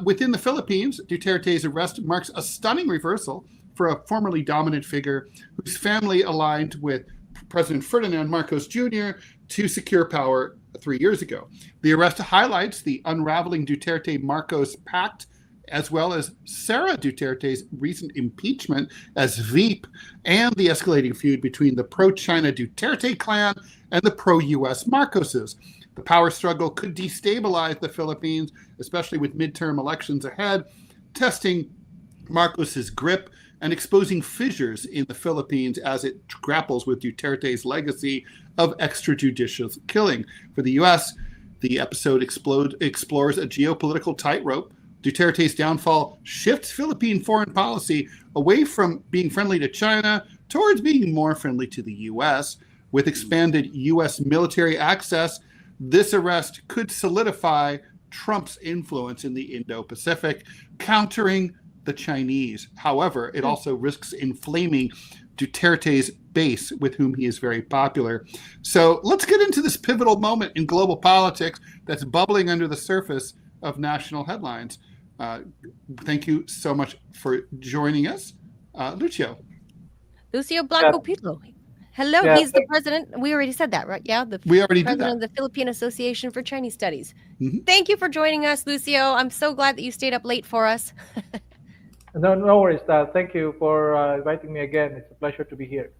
[SPEAKER 2] Within the Philippines, Duterte's arrest marks a stunning reversal for a formerly dominant figure whose family aligned with President Ferdinand Marcos Jr. to secure power 3 years ago. The arrest highlights the unraveling Duterte-Marcos pact, as well as Sara Duterte's recent impeachment as VP and the escalating feud between the pro-China Duterte clan and the pro-U.S. Marcoses. The power struggle could destabilize the Philippines, especially with midterm elections ahead, testing Marcos's grip and exposing fissures in the Philippines as it grapples with Duterte's legacy of extrajudicial killing. For the U.S., the episode explores a geopolitical tightrope. Duterte's downfall shifts Philippine foreign policy away from being friendly to China towards being more friendly to the U.S. With expanded U.S. military access, this arrest could solidify Trump's influence in the Indo-Pacific, countering the Chinese. However, it also risks inflaming Duterte's base, with whom he is very popular. So let's get into this pivotal moment in global politics that's bubbling under the surface of national headlines. Thank you so much for joining us. Lucio
[SPEAKER 1] Blanco Pitlo. Hello, he's the president. We already said that, right? Yeah,
[SPEAKER 2] we already
[SPEAKER 1] president
[SPEAKER 2] did that.
[SPEAKER 1] of the Philippine Association for Chinese Studies. Thank you for joining us, Lucio. I'm so glad that you stayed up late for us.
[SPEAKER 3] No worries. Thank you for inviting me again. It's a pleasure to be here.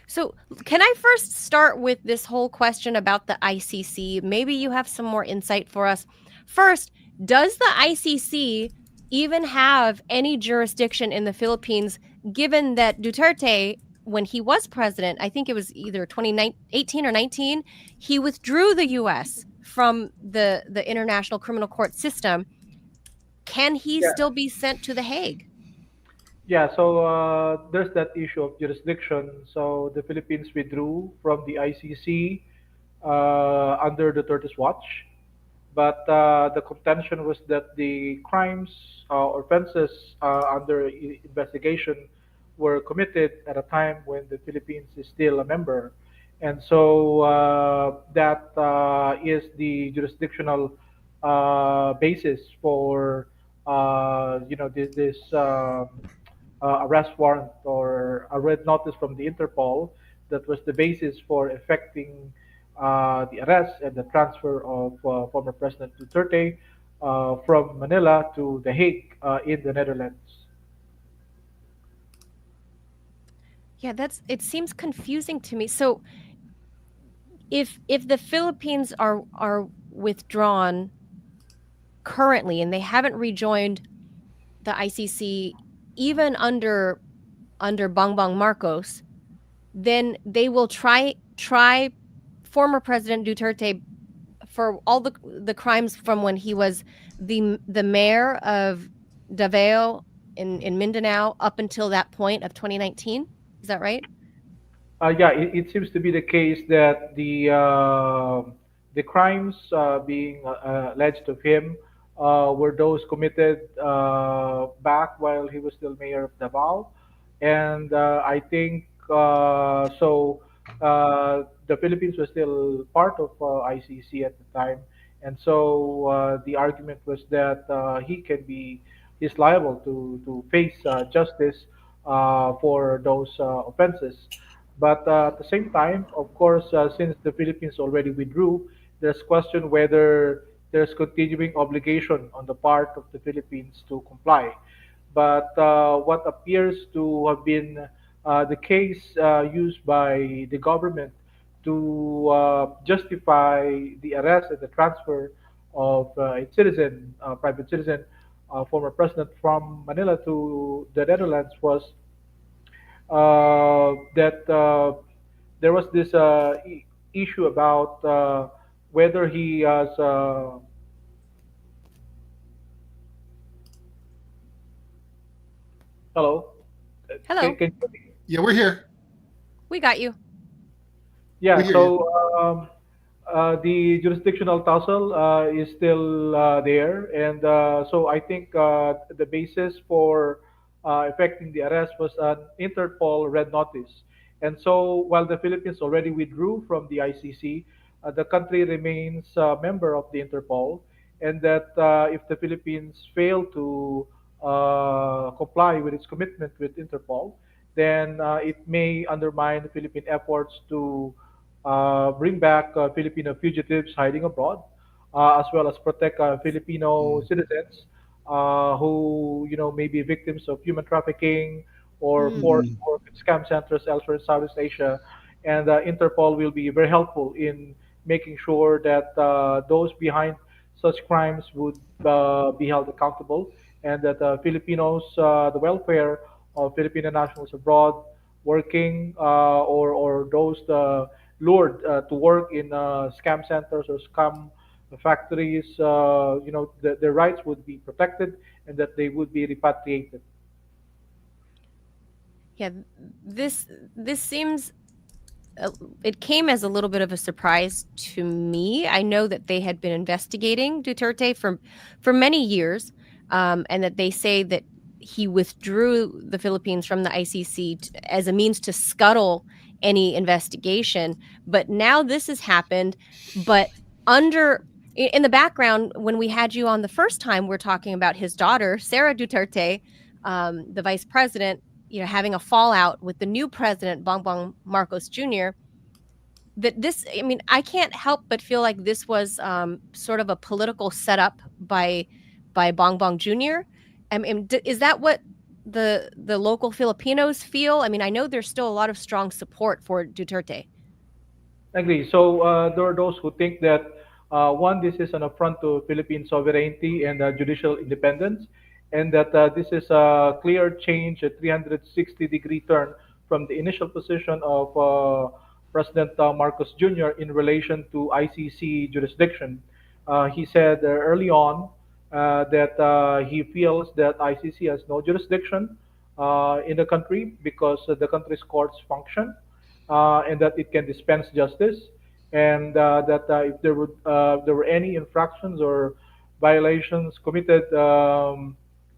[SPEAKER 1] So can I first start with this whole question about the ICC? Maybe you have some more insight for us. First, does the ICC even have any jurisdiction in the Philippines, given that Duterte, when he was president, I think it was either 2018 or 19, he withdrew the U.S. from the International Criminal Court system. Can he still be sent to The Hague?
[SPEAKER 3] Yeah, so there's that issue of jurisdiction. So the Philippines withdrew from the ICC under Duterte's watch, but the contention was that the crimes or offenses under investigation were committed at a time when the Philippines is still a member, and so that is the jurisdictional basis for this arrest warrant or a red notice from the Interpol that was the basis for effecting the arrest and the transfer of former President Duterte from Manila to The Hague in the Netherlands.
[SPEAKER 1] Yeah, it seems confusing to me. So if the Philippines are withdrawn currently and they haven't rejoined the ICC even under Bongbong Marcos, then they will try former President Duterte for all the crimes from when he was the mayor of Davao in Mindanao up until that point of 2019. Is that right?
[SPEAKER 3] Yeah, it seems to be the case that the crimes being alleged of him were those committed back while he was still mayor of Davao, and I think so. The Philippines was still part of ICC at the time, and so the argument was that he's liable to face justice for those offenses. But at the same time, of course, since the Philippines already withdrew, there's question whether there's continuing obligation on the part of the Philippines to comply. But what appears to have been the case used by the government to justify the arrest and the transfer of a citizen, private citizen, former president from Manila to the Netherlands was that there was this issue about whether he has. Hello,
[SPEAKER 1] Hello.
[SPEAKER 3] can
[SPEAKER 2] Yeah, we're here.
[SPEAKER 1] We got you.
[SPEAKER 2] We
[SPEAKER 3] yeah.
[SPEAKER 2] hear you.
[SPEAKER 3] So the jurisdictional tussle is still there, and so I think the basis for effecting the arrest was an Interpol red notice. And so, while the Philippines already withdrew from the ICC, the country remains a member of the Interpol, and that if the Philippines fail to comply with its commitment with Interpol, then it may undermine Philippine efforts to bring back Filipino fugitives hiding abroad, as well as protect Filipino
[SPEAKER 2] Mm.
[SPEAKER 3] citizens who may be victims of human trafficking or
[SPEAKER 1] Mm.
[SPEAKER 3] forced
[SPEAKER 2] Mhm.
[SPEAKER 3] work at scam centers elsewhere in Southeast Asia. And Interpol will be very helpful in making sure that those behind such crimes would be held accountable, and that Filipinos, the welfare of Filipino nationals abroad working, or those lured to work in scam centers or scam factories, their rights would be protected and that they would be repatriated.
[SPEAKER 1] Yeah, this this seems uh, it came as a little bit of a surprise to me. I know that they had been investigating Duterte for many years, and that they say that he withdrew the Philippines from the ICC as a means to scuttle any investigation. But now this has happened. But under in the background, when we had you on the first time, we're talking about his daughter, Sara Duterte, the vice president, having a fallout with the new president, Bongbong Marcos Jr. That this, I mean, I can't help but feel like this was sort of a political setup by Bongbong Jr. I mean, is that what the local Filipinos feel? I mean, I know there's still a lot of strong support for Duterte.
[SPEAKER 3] Agree. So there are those who think that one, this is an affront to Philippine sovereignty and judicial independence, and that this is a clear change, a 360-degree turn from the initial position of President Marcos Jr. in relation to ICC jurisdiction. He said early on that he feels that ICC has no jurisdiction in the country because the country's courts function, and that it can dispense justice, and that if there were any infractions or violations committed,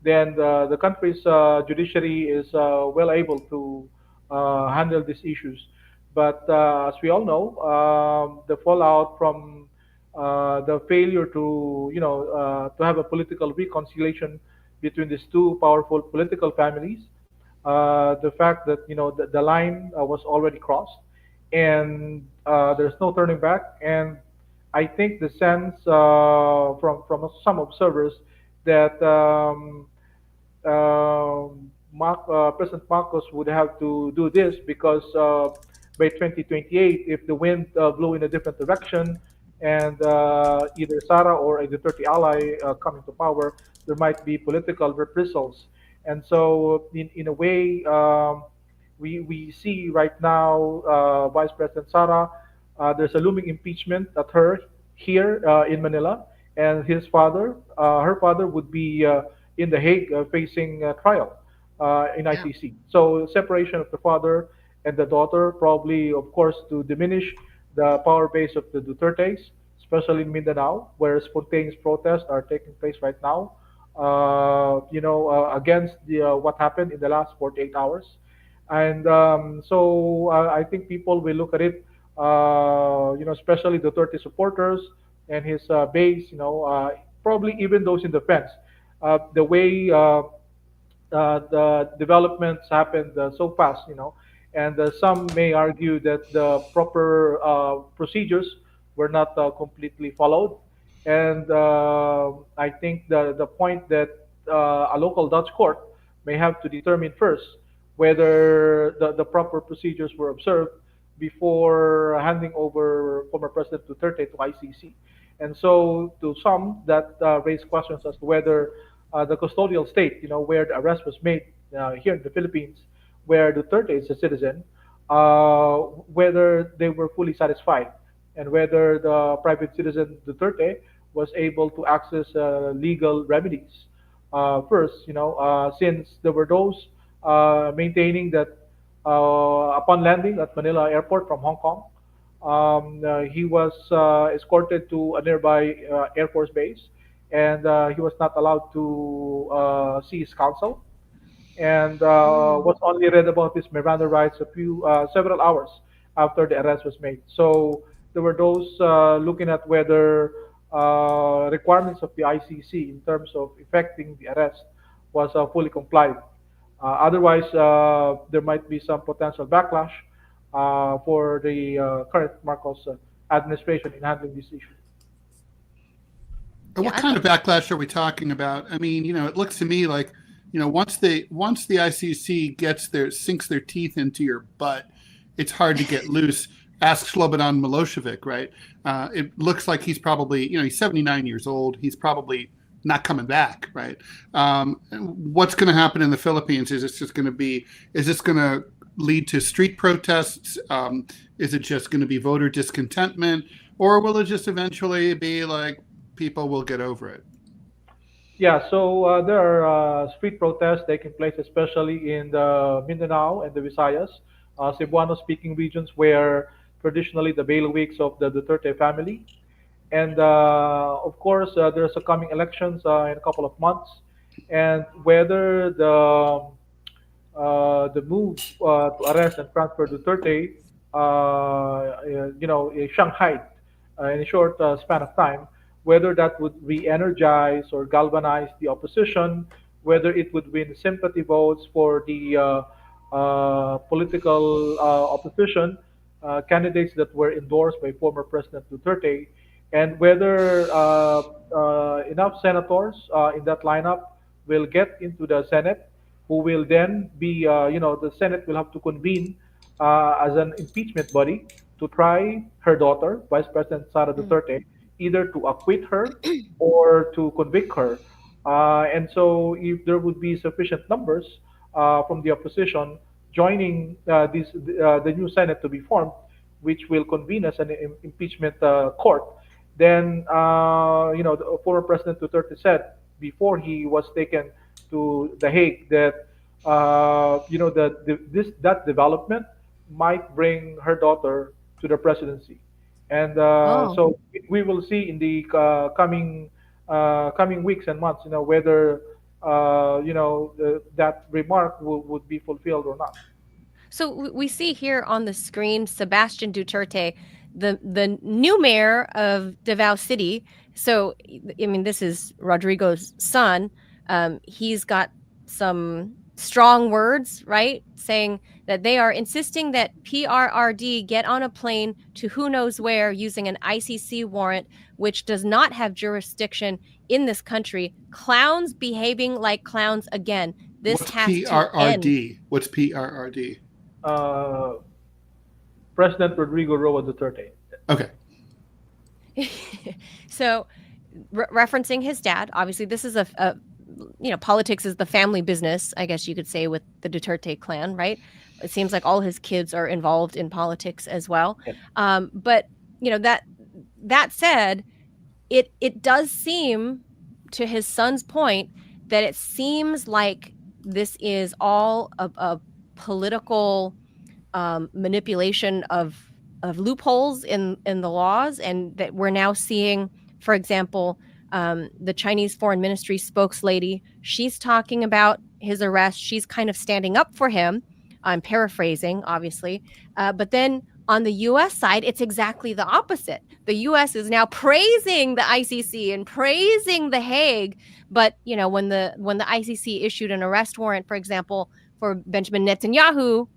[SPEAKER 3] then the country's judiciary is well able to handle these issues. But as we all know, the fallout from the failure to have a political reconciliation between these two powerful political families, the fact that the line was already crossed, and there's no turning back. And I think the sense from some observers that President Marcos would have to do this because by 2028, if the wind blew in a different direction and either Sara or a Duterte ally come into power, there might be political reprisals. And so, in a way, we see right now Vice President Sara, there's a looming impeachment at her here in Manila, and her father would be in The Hague facing trial in
[SPEAKER 2] Yeah.
[SPEAKER 3] ICC. So separation of the father and the daughter, probably, of course, to diminish the power base of the Dutertes, especially in Mindanao, where spontaneous protests are taking place right now, against what happened in the last 48 hours. And so I think people will look at it, especially Duterte supporters and his base, probably even those in the fence. The way the developments happened so fast, and some may argue that the proper procedures were not completely followed. And I think the point that a local Dutch court may have to determine first whether the proper procedures were observed before handing over former President Duterte to ICC. And so, to some, that raised questions as to whether the custodial state, where the arrest was made here in the Philippines, where Duterte is a citizen, whether they were fully satisfied and whether the private citizen Duterte was able to access legal remedies. First, since there were those maintaining that upon landing at Manila Airport from Hong Kong, he was escorted to a nearby Air Force base, and he was not allowed to see his counsel, and
[SPEAKER 1] Mm.
[SPEAKER 3] was only read about his Miranda rights several hours after the arrest was made. So there were those looking at whether requirements of the ICC in terms of effecting the arrest was fully complied. Otherwise, there might be some potential backlash for the current Marcos administration in handling this issue.
[SPEAKER 2] What kind of backlash are we talking about? I mean, it looks to me like, once the ICC sinks their teeth into your butt, it's hard to get loose. Ask Slobodan Milosevic, right? It looks like he's probably, he's 79 years old. He's probably not coming back, right? What's going to happen in the Philippines? Is this going to lead to street protests? Is it just going to be voter discontentment? Or will it just eventually be like people will get over it?
[SPEAKER 3] Yeah, so there are street protests taking place, especially in the Mindanao and the Visayas, Cebuano-speaking regions where traditionally the bailiwicks of the Duterte family. And of course, there's a coming elections in a couple of months, and whether the move to arrest and transfer Duterte, is Shanghai in a short span of time, whether that would re-energize or galvanize the opposition, whether it would win sympathy votes for the political opposition candidates that were endorsed by former President Duterte, and whether enough senators in that lineup will get into the Senate, who will then be, the Senate will have to convene as an impeachment body to try her daughter, Vice President Sara Duterte, either to acquit her or to convict her. And so, if there would be sufficient numbers from the opposition joining the new Senate to be formed, which will convene as an impeachment court, then the former President Duterte said before he was taken to The Hague that that development might bring her daughter to the presidency, and so we will see in the coming weeks and months, whether that remark would be fulfilled or not.
[SPEAKER 1] So we see here on the screen Sebastian Duterte, the new mayor of Davao City. So, I mean, this is Rodrigo's son. He's got some strong words, right? Saying that they are insisting that PRRD get on a plane to who knows where using an ICC warrant, which does not have jurisdiction in this country. Clowns behaving like clowns again.
[SPEAKER 2] What's PRRD? What's PRRD?
[SPEAKER 3] President Rodrigo Duterte.
[SPEAKER 2] Okay.
[SPEAKER 1] So, referencing his dad, obviously this is politics is the family business, I guess you could say, with the Duterte clan, right? It seems like all his kids are involved in politics as well. Yeah. But that said, it does seem, to his son's point, that it seems like this is all a political manipulation of loopholes in the laws, and that we're now seeing, for example, the Chinese Foreign Ministry spokeslady, she's talking about his arrest. She's kind of standing up for him. I'm paraphrasing, obviously. But then on the U.S. side, it's exactly the opposite. The U.S. is now praising the ICC and praising The Hague. But, when the ICC issued an arrest warrant, for example, for Benjamin Netanyahu,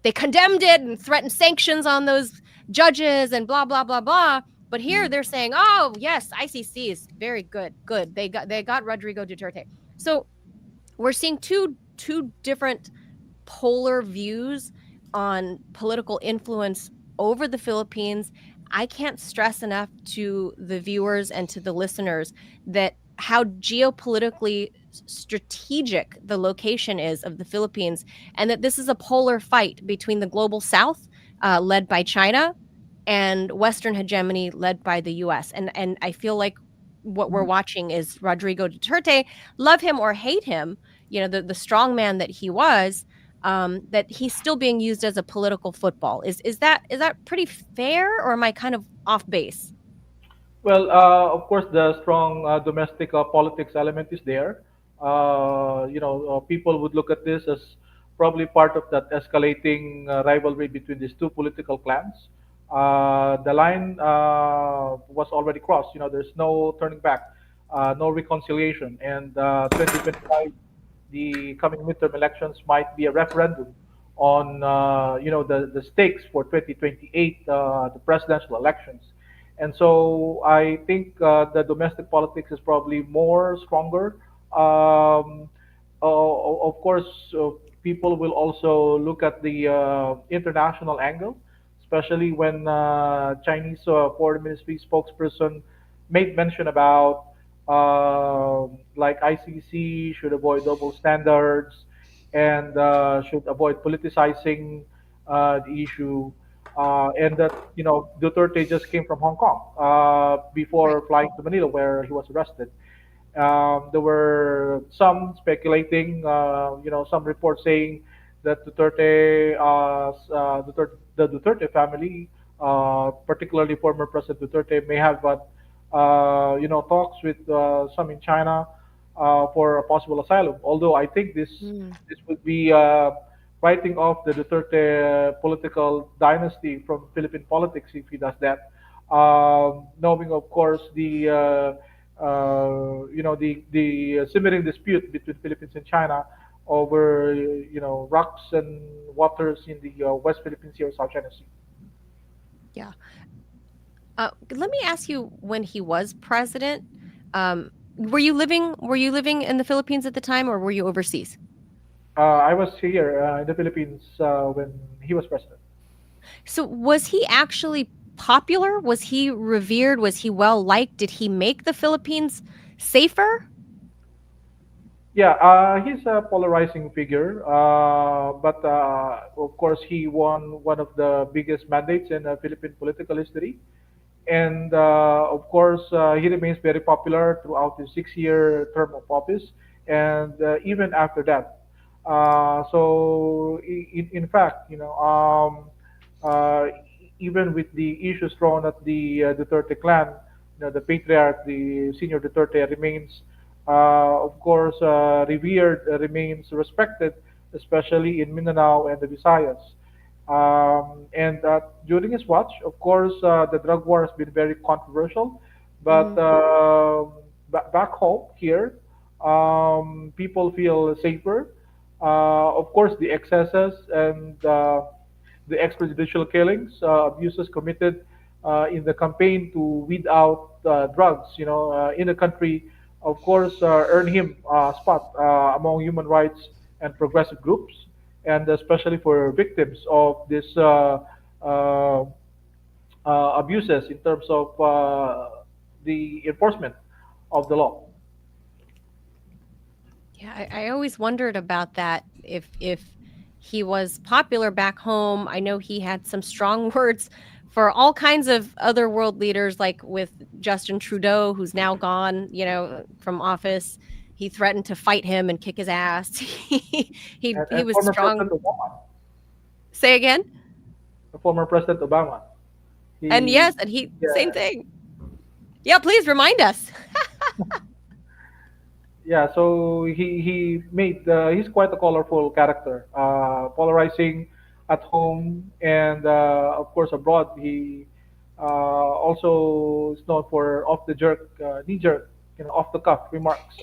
[SPEAKER 1] they condemned it and threatened sanctions on those judges and blah, blah, blah, blah. But here they're saying, oh, yes, ICC is very good. Good. They got Rodrigo Duterte. So we're seeing two different polar views on political influence over the Philippines. I can't stress enough to the viewers and to the listeners that how geopolitically strategic the location is of the Philippines, and that this is a polar fight between the global South, led by China, and Western hegemony led by the U.S. And I feel like what we're watching is Rodrigo Duterte, love him or hate him, the strong man that he was, that he's still being used as a political football. Is that pretty fair, or am I kind of off base?
[SPEAKER 3] Well, of course, the strong domestic politics element is there. People would look at this as probably part of that escalating rivalry between these two political clans. The line was already crossed. There's no turning back, no reconciliation, and 2025, the coming midterm elections might be a referendum on the stakes for 2028, the presidential elections. And so I think the domestic politics is probably more stronger. Of course, people will also look at the international angle, especially when Chinese foreign ministry spokesperson made mention about like ICC should avoid double standards and should avoid politicizing the issue. And that Duterte just came from Hong Kong
[SPEAKER 1] Right.
[SPEAKER 3] before flying to Manila, where he was arrested. There were some speculating, some reports saying that the Duterte family, particularly former President Duterte, may have talks with some in China for a possible asylum. Although I think
[SPEAKER 1] Mm.
[SPEAKER 3] this would be writing off the Duterte political dynasty from Philippine politics if he does that. Knowing, of course, the simmering dispute between Philippines and China over rocks and waters in the West Philippine Sea or South China Sea.
[SPEAKER 1] Yeah. Let me ask you, when he was president, were you living in the Philippines at the time, or were you overseas?
[SPEAKER 3] I was here in the Philippines when he was president.
[SPEAKER 1] So was he actually popular? Was he revered? Was he well liked? Did he make the Philippines safer?
[SPEAKER 3] Yeah, he's a polarizing figure, but of course he won one of the biggest mandates in Philippine political history, and of course he remains very popular throughout his 6-year term of office, and even after that. So in fact, uh, even with the issues thrown at the Duterte clan, the patriarch, the senior Duterte, remains, of course, revered, remains respected, especially in Mindanao and the Visayas. And during his watch, of course, the drug war has been very controversial. But
[SPEAKER 1] Mm.
[SPEAKER 3] back home here, people feel safer. Of course, the excesses and the extrajudicial killings, abuses committed in the campaign to weed out drugs, in the country, of course, earn him a spot among human rights and progressive groups, and especially for victims of this uh, abuses in terms of the enforcement of the law.
[SPEAKER 1] Yeah, I always wondered about that. If he was popular back home, I know he had some strong words for all kinds of other world leaders, like with Justin Trudeau, who's now gone, from office. He threatened to fight him and kick his ass. He
[SPEAKER 3] And
[SPEAKER 1] was
[SPEAKER 3] former
[SPEAKER 1] strong.
[SPEAKER 3] President Obama,
[SPEAKER 1] Say again?
[SPEAKER 3] former President Obama,
[SPEAKER 1] And
[SPEAKER 3] he,
[SPEAKER 1] yes, and he same
[SPEAKER 3] yeah,
[SPEAKER 1] thing. Yeah, please remind us.
[SPEAKER 3] yeah. So he's quite a colorful character, polarizing at home and of course abroad. He also is known for off the jerk, knee jerk, off the cuff remarks.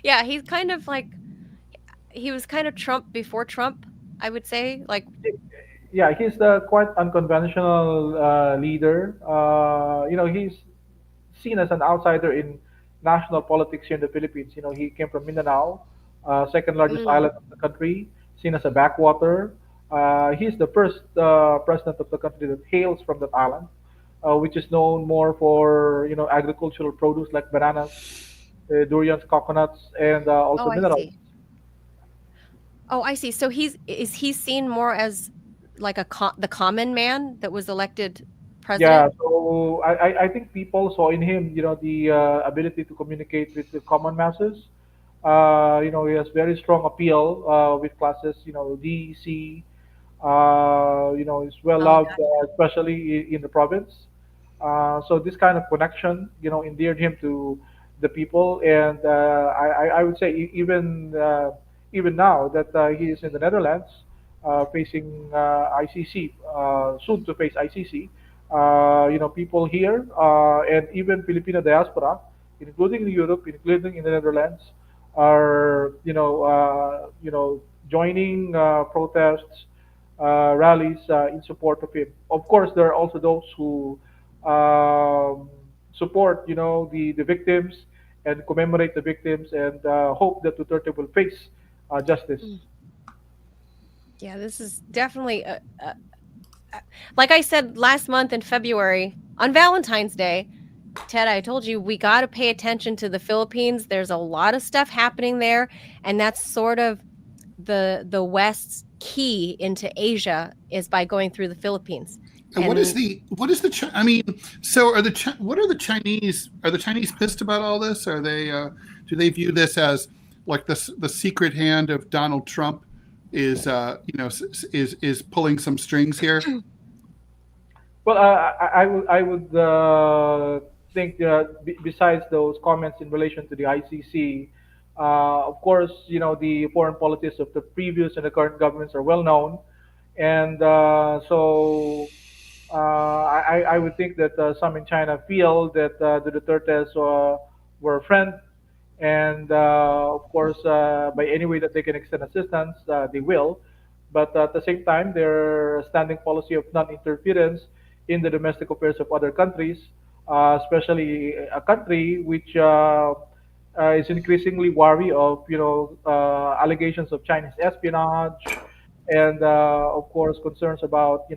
[SPEAKER 1] Yeah, he's kind of like, he was kind of Trump before Trump, I would say. Like,
[SPEAKER 3] Yeah, he's a quite unconventional leader. He's seen as an outsider in national politics here in the Philippines. He came from Mindanao, second largest
[SPEAKER 1] mm,
[SPEAKER 3] island of the country, seen as a backwater. He's the first president of the country that hails from that island. which is known more for agricultural produce like bananas, durians, coconuts, and also
[SPEAKER 1] Oh, I
[SPEAKER 3] minerals.
[SPEAKER 1] see. Oh, I see. So is he seen more as like the common man that was elected
[SPEAKER 3] Yeah,
[SPEAKER 1] president?
[SPEAKER 3] so I think people saw in him, the ability to communicate with the common masses. He has very strong appeal with classes, D, C. Is well
[SPEAKER 1] Oh,
[SPEAKER 3] loved,
[SPEAKER 1] gotcha.
[SPEAKER 3] especially in the province. So this kind of connection, endeared him to the people, and I would say even now that he is in the Netherlands, facing ICC, soon to face ICC. People here and even Filipino diaspora, including in Europe, including in the Netherlands, are joining protests, rallies in support of him. Of course, there are also those who support, the victims and commemorate the victims and hope that Duterte will face justice.
[SPEAKER 1] Mm. Yeah, this is definitely like I said last month in February on Valentine's Day. Ted, I told you we got to pay attention to the Philippines. There's a lot of stuff happening there, and that's sort of the West's key into Asia is by going through the Philippines.
[SPEAKER 2] And what is the I mean, so what are the Chinese? Are the Chinese pissed about all this? Are they do they view this as like the secret hand of Donald Trump is is pulling some strings here?
[SPEAKER 3] Well, I would think besides those comments in relation to the ICC, of course, the foreign policies of the previous and the current governments are well known, and so I would think that some in China feel that the Dutertes were a friend, and of course, by any way that they can extend assistance, they will. But at the same time, their standing policy of non-interference in the domestic affairs of other countries, especially a country which is increasingly wary of allegations of Chinese espionage, and of course concerns about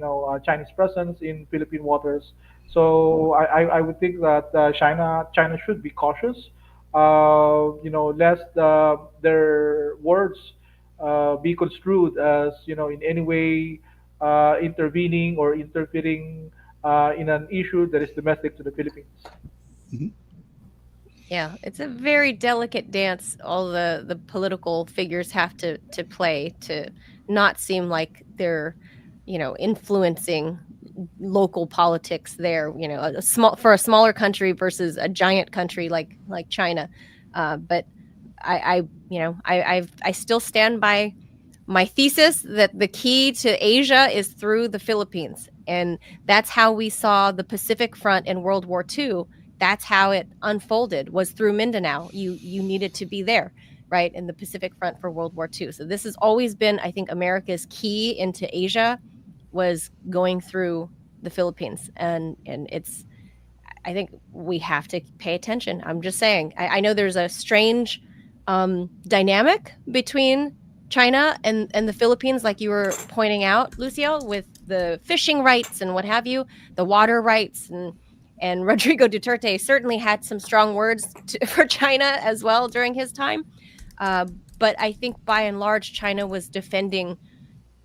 [SPEAKER 3] Chinese presence in Philippine waters. So I would think that China should be cautious, lest their words be construed as in any way intervening or interfering in an issue that is domestic to the Philippines.
[SPEAKER 2] Mm-hmm.
[SPEAKER 1] Yeah, it's a very delicate dance all the political figures have to play to not seem like they're, influencing local politics there, for a smaller country versus a giant country like China. But I still stand by my thesis that the key to Asia is through the Philippines. And that's how we saw the Pacific Front in World War II. That's how it unfolded, was through Mindanao. You needed to be there, right, in the Pacific Front for World War II. So this has always been, I think, America's key into Asia was going through the Philippines. And I think we have to pay attention. I'm just saying. I know there's a strange dynamic between China and the Philippines, like you were pointing out, Lucio, with the fishing rights and what have you, the water rights, and Rodrigo Duterte certainly had some strong words for China as well during his time. But I think by and large, China was defending,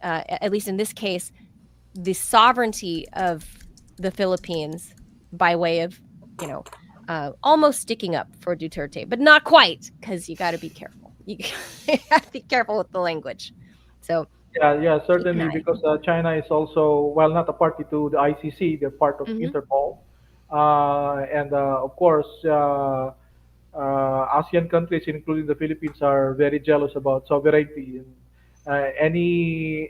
[SPEAKER 1] at least in this case, the sovereignty of the Philippines by way of, almost sticking up for Duterte, but not quite, because you got to be careful. You have to be careful with the language. So
[SPEAKER 3] Yeah, certainly, because China is also, well, not a party to the ICC, they're part of Interpol. And of course, ASEAN countries, including the Philippines, are very jealous about sovereignty. And any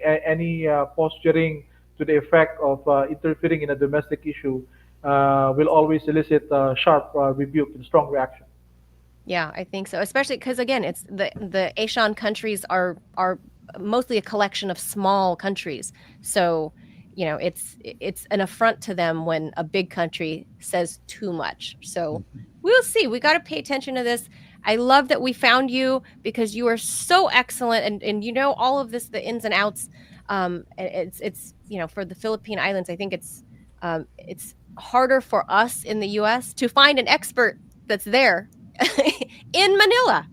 [SPEAKER 3] posturing to the effect of interfering in a domestic issue will always elicit sharp rebuke and strong reaction.
[SPEAKER 1] Yeah, I think so. Especially because again, it's the ASEAN countries are mostly a collection of small countries. So, it's an affront to them when a big country says too much. So we'll see. We got to pay attention to this. I love that we found you because you are so excellent and all of this, the ins and outs. It's for the Philippine Islands. I think it's harder for us in the U.S. to find an expert that's there in Manila.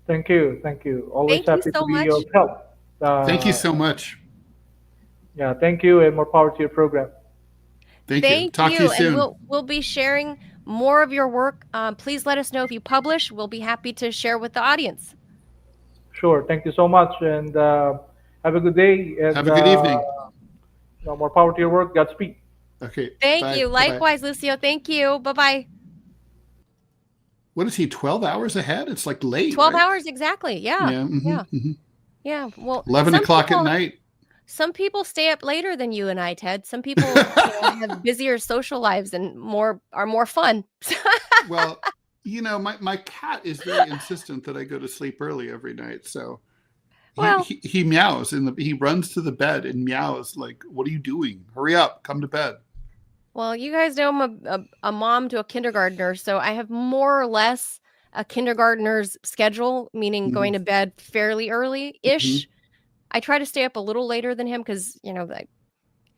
[SPEAKER 3] Thank you. Thank you. Always
[SPEAKER 1] Thank you
[SPEAKER 3] happy to
[SPEAKER 1] so
[SPEAKER 3] be
[SPEAKER 1] much.
[SPEAKER 3] of help.
[SPEAKER 2] Thank you so much.
[SPEAKER 3] Yeah, thank you, and more power to your program.
[SPEAKER 2] Thank you. Talk to you soon.
[SPEAKER 1] And we'll be sharing more of your work. Please let us know if you publish. We'll be happy to share with the audience.
[SPEAKER 3] Sure. Thank you so much, and have a good day. And,
[SPEAKER 2] have a good evening.
[SPEAKER 3] More power to your work. Godspeed.
[SPEAKER 2] Okay.
[SPEAKER 1] Thank you. Likewise, bye-bye. Lucio. Thank you. Bye-bye.
[SPEAKER 2] What is he, 12 hours ahead? It's like late.
[SPEAKER 1] 12
[SPEAKER 2] right?
[SPEAKER 1] hours, exactly. Yeah.
[SPEAKER 2] Yeah. Mm-hmm,
[SPEAKER 1] yeah.
[SPEAKER 2] Mm-hmm.
[SPEAKER 1] Yeah. Well,
[SPEAKER 2] 11 o'clock at night.
[SPEAKER 1] Some people stay up later than you and I, Ted. Some people have busier social lives and are more fun.
[SPEAKER 2] Well, my cat is very insistent that I go to sleep early every night. So he meows he runs to the bed and meows like, "What are you doing? Hurry up, come to bed."
[SPEAKER 1] Well, you guys know I'm a mom to a kindergartner, so I have more or less a kindergartner's schedule, meaning going to bed fairly early-ish. Mm-hmm. I try to stay up a little later than him because, I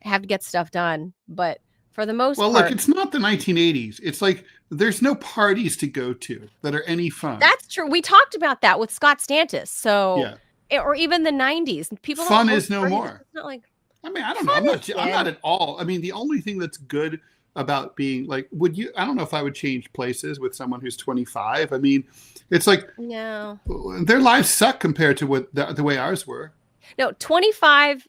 [SPEAKER 1] have to get stuff done. But for the most part...
[SPEAKER 2] Well, look, it's not the 1980s. It's like there's no parties to go to that are any fun.
[SPEAKER 1] That's true. We talked about that with Scott Stantis. So, or even the 90s. People
[SPEAKER 2] fun is no more.
[SPEAKER 1] It's not like...
[SPEAKER 2] I mean, I don't know. I'm not at all. I mean, the only thing that's good about being like, I don't know if I would change places with someone who's 25. I mean, it's like,
[SPEAKER 1] no,
[SPEAKER 2] their lives suck compared to what the way ours were.
[SPEAKER 1] No, 25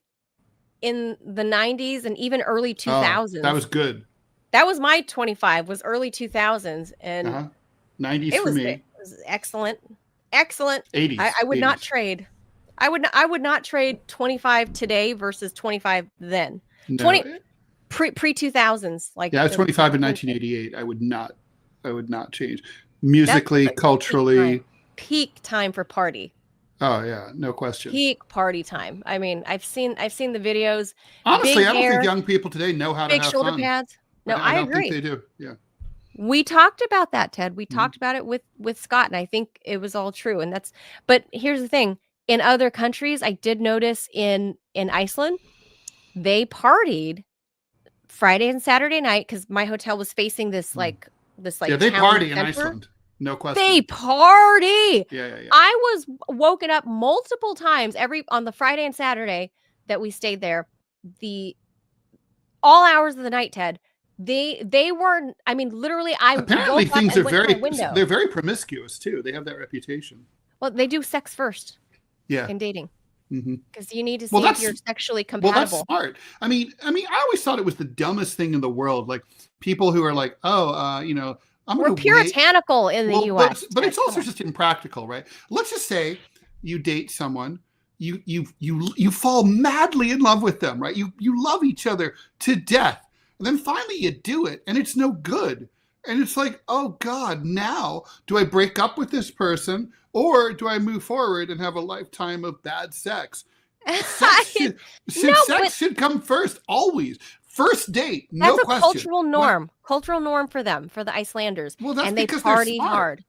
[SPEAKER 1] in the 90s and even early 2000s.
[SPEAKER 2] That was good.
[SPEAKER 1] That was my 25, was early 2000s. And
[SPEAKER 2] 90s for me.
[SPEAKER 1] It was excellent. Excellent.
[SPEAKER 2] 80s.
[SPEAKER 1] I would 80s. Not trade. I would not trade 25 today versus 25 then.
[SPEAKER 2] No.
[SPEAKER 1] 20 pre 2000s. Like
[SPEAKER 2] I was 25 in 1988. I would not change. Musically, culturally.
[SPEAKER 1] Peak time for party.
[SPEAKER 2] Oh yeah, no question.
[SPEAKER 1] Peak party time. I mean, I've seen the videos.
[SPEAKER 2] Honestly, I don't think young people today know how to have fun.
[SPEAKER 1] Big shoulder pads. No, I agree.
[SPEAKER 2] I don't think they do. Yeah.
[SPEAKER 1] We talked about that, Ted. We talked about it with Scott, and I think it was all true. And but here's the thing. In other countries, I did notice in Iceland, they partied Friday and Saturday night because my hotel was facing this like
[SPEAKER 2] they party in Iceland. No question.
[SPEAKER 1] They party.
[SPEAKER 2] Yeah.
[SPEAKER 1] I was woken up multiple times on the Friday and Saturday that we stayed there. All hours of the night, Ted. They were. I mean, literally.
[SPEAKER 2] Apparently things are they're very promiscuous too. They have that reputation.
[SPEAKER 1] Well, they do sex first.
[SPEAKER 2] Yeah.
[SPEAKER 1] In dating.
[SPEAKER 2] Mm-hmm.
[SPEAKER 1] Because you need to see if you're sexually compatible.
[SPEAKER 2] Well, that's smart. I mean, I always thought it was the dumbest thing in the world. Like people who are like,
[SPEAKER 1] we're puritanical in the U.S.
[SPEAKER 2] But it's also just impractical, right? Let's just say you date someone, you fall madly in love with them, right? You love each other to death, and then finally you do it, and it's no good, and it's like, oh God, now do I break up with this person, or do I move forward and have a lifetime of bad sex? Sex should come first, always. First date, no question.
[SPEAKER 1] That's a cultural norm. Cultural norm for them, for the Icelanders.
[SPEAKER 2] Well, that's
[SPEAKER 1] and they
[SPEAKER 2] because
[SPEAKER 1] party
[SPEAKER 2] they're smart.
[SPEAKER 1] Hard.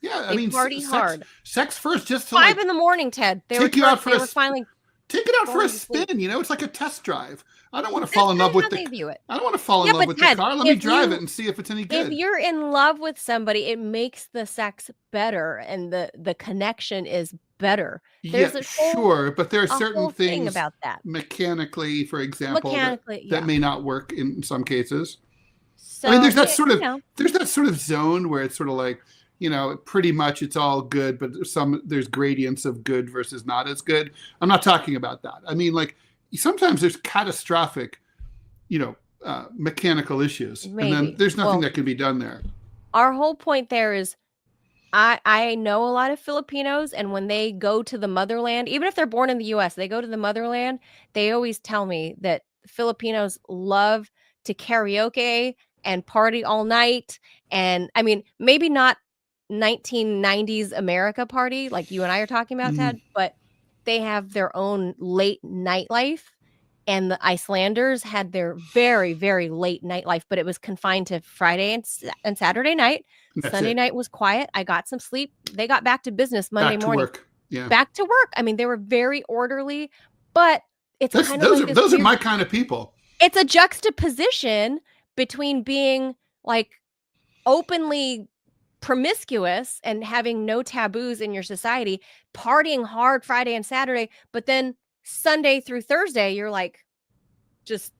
[SPEAKER 2] Yeah,
[SPEAKER 1] they party hard.
[SPEAKER 2] Sex first, just to
[SPEAKER 1] 5 in the morning, Ted.
[SPEAKER 2] Take it out for a spin. It's like a test drive. I don't want to fall in love with I don't want to fall in love with the car. Let me drive it and see if it's any good.
[SPEAKER 1] If you're in love with somebody, it makes the sex better, and the connection is better.
[SPEAKER 2] Sure, but there are certain things
[SPEAKER 1] about that
[SPEAKER 2] mechanically, for example, that may not work in some cases.
[SPEAKER 1] So,
[SPEAKER 2] I mean, there's that sort of zone where it's sort of like, pretty much it's all good, but there's gradients of good versus not as good. I'm not talking about that. I mean, like sometimes there's catastrophic, mechanical issues, and then there's nothing that can be done there.
[SPEAKER 1] Our whole point there is, I know a lot of Filipinos, and when they go to the motherland, even if they're born in the U.S., they go to the motherland, they always tell me that Filipinos love to karaoke and party all night. And I mean, maybe not 1990s America party like you and I are talking about, Ted, but they have their own late nightlife. And the Icelanders had their very, very late nightlife, but it was confined to Friday and Saturday night. Sunday night was quiet. I got some sleep. They got back to business Monday morning.
[SPEAKER 2] Back to work. Yeah.
[SPEAKER 1] Back to work. I mean, they were very orderly, but it's
[SPEAKER 2] those are my kind of people.
[SPEAKER 1] It's a juxtaposition between being like openly promiscuous and having no taboos in your society, partying hard Friday and Saturday, but then Sunday through Thursday, you're like just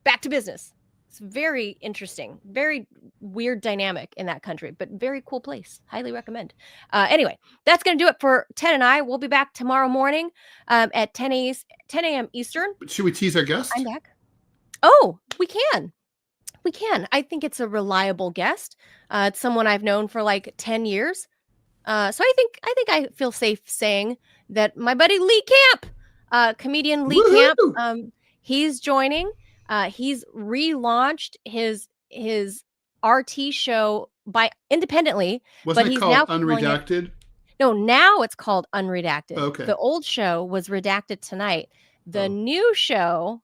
[SPEAKER 1] back to business. It's very interesting, very weird dynamic in that country, but very cool place. Highly recommend. Anyway, that's going to do it for Ted and I. We'll be back tomorrow morning at 10 a.m. Eastern.
[SPEAKER 2] Should we tease our guest?
[SPEAKER 1] I'm back. Oh, we can. We can. I think it's a reliable guest. It's someone I've known for like 10 years. So I think I feel safe saying that my buddy Lee Camp, comedian Lee Camp, he's joining. He's relaunched his RT show independently.
[SPEAKER 2] Wasn't it called Unredacted?
[SPEAKER 1] No, now it's called Unredacted.
[SPEAKER 2] Okay.
[SPEAKER 1] The old show was Redacted Tonight. The new show,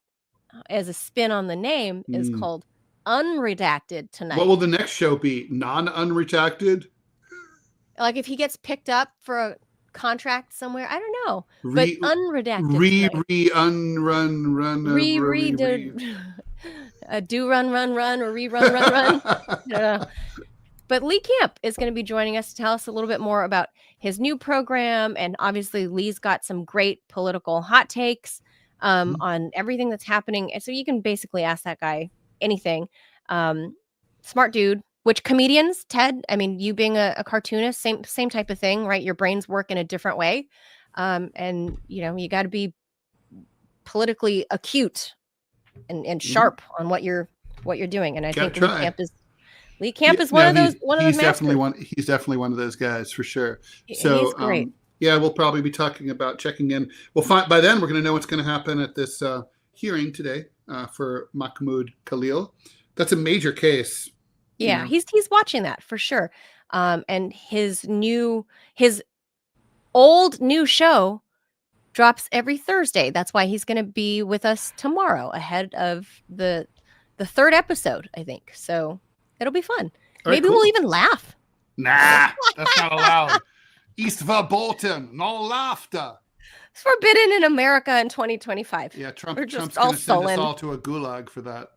[SPEAKER 1] as a spin on the name, is called Unredacted Tonight.
[SPEAKER 2] What will the next show be? Non-unredacted?
[SPEAKER 1] Like if he gets picked up for a contract somewhere, I don't know. But unredacted. Do run or rerun run. I don't know. But Lee Camp is going to be joining us to tell us a little bit more about his new program, and obviously Lee's got some great political hot takes on everything that's happening. And so you can basically ask that guy anything. Smart dude. Which comedians, Ted? I mean, you being a cartoonist, same type of thing, right? Your brains work in a different way, and you got to be politically acute and sharp on what you're doing. And I think Lee Camp is one of those.
[SPEAKER 2] He's definitely one of those guys for sure. So
[SPEAKER 1] he's great.
[SPEAKER 2] We'll probably be talking about checking in. We'll find by then we're going to know what's going to happen at this hearing today for Mahmoud Khalil. That's a major case.
[SPEAKER 1] Yeah, he's watching that for sure. And his old new show drops every Thursday. That's why he's going to be with us tomorrow ahead of the third episode, I think. So it'll be fun. Maybe we'll even laugh.
[SPEAKER 2] Nah, that's not allowed. East Verbolten, no laughter.
[SPEAKER 1] It's forbidden in America in 2025.
[SPEAKER 2] Yeah, Trump's going to send us all to a gulag for that.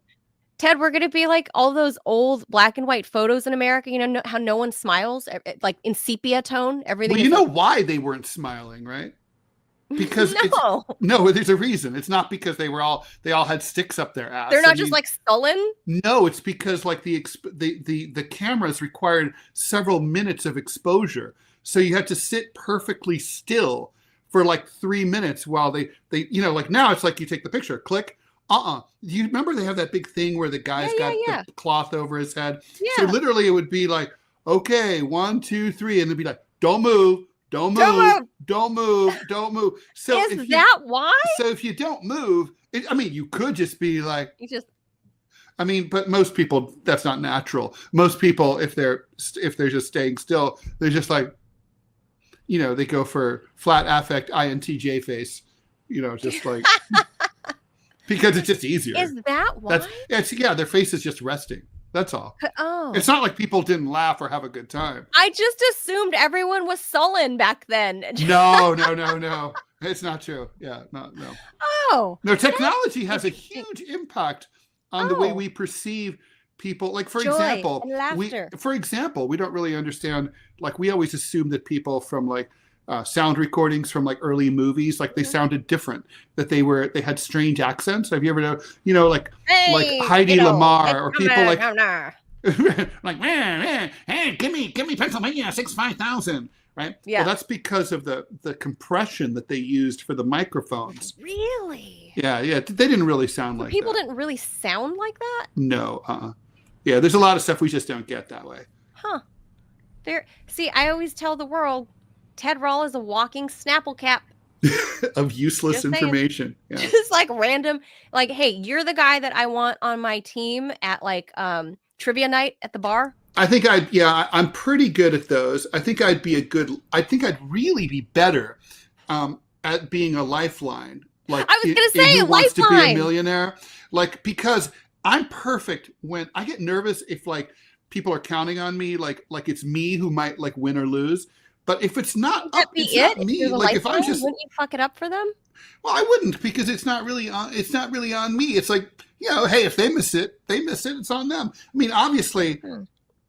[SPEAKER 1] Ted, we're going to be like all those old black and white photos in America. You know how no one smiles, like in sepia tone. Everything.
[SPEAKER 2] Well, you know why they weren't smiling, right? Because no, there's a reason. It's not because they all had sticks up their ass.
[SPEAKER 1] They're not just like sullen.
[SPEAKER 2] No, it's because like the cameras required several minutes of exposure, so you had to sit perfectly still for like 3 minutes while they like now it's like you take the picture, click. Do you remember they have that big thing where the guy's got the cloth over his head? Yeah. So literally it would be like, okay, 1, 2, 3, and it'd be like, don't move. So
[SPEAKER 1] is that why?
[SPEAKER 2] So if you don't move, you could just be like, but most people, that's not natural. Most people, if they're just staying still, they're just like, they go for flat affect INTJ face, just like. Because it's just easier.
[SPEAKER 1] Is that why?
[SPEAKER 2] Their face is just resting. That's all. Oh. It's not like people didn't laugh or have a good time.
[SPEAKER 1] I just assumed everyone was sullen back then.
[SPEAKER 2] No. It's not true. Yeah, no.
[SPEAKER 1] Oh.
[SPEAKER 2] No, technology has a huge impact on the way we perceive people. Like, for example, we don't really understand, like, we always assume that people from, like, sound recordings from like early movies, like they sounded different, that they had strange accents. Have you ever know, like Heidi Lamar or people like like hey, give me Pennsylvania 65000, right? Yeah. Well, that's because of the compression that they used for the microphones.
[SPEAKER 1] Really?
[SPEAKER 2] Yeah. They didn't really sound like
[SPEAKER 1] people
[SPEAKER 2] that.
[SPEAKER 1] Didn't really sound like that?
[SPEAKER 2] No. Yeah, there's a lot of stuff we just don't get that way.
[SPEAKER 1] Huh. See, I always tell the world Ted Rall is a walking Snapple cap
[SPEAKER 2] of useless information. Yeah.
[SPEAKER 1] Just like random, like, hey, you're the guy that I want on my team at like trivia night at the bar.
[SPEAKER 2] I think I'm pretty good at those. I think I'd really be better at being a lifeline. Like
[SPEAKER 1] I was going to say,
[SPEAKER 2] who
[SPEAKER 1] lifeline.
[SPEAKER 2] Wants to be a millionaire. Like, because I'm perfect when I get nervous if like people are counting on me, like it's me who might like win or lose. But if it's not
[SPEAKER 1] Would that be
[SPEAKER 2] it's not
[SPEAKER 1] If
[SPEAKER 2] me.
[SPEAKER 1] you're the
[SPEAKER 2] Like if I'm
[SPEAKER 1] lifeline,
[SPEAKER 2] just,
[SPEAKER 1] wouldn't you fuck it up for them?
[SPEAKER 2] well, I wouldn't, because it's not really on me. It's like, hey, if they miss it, it's on them. I mean, obviously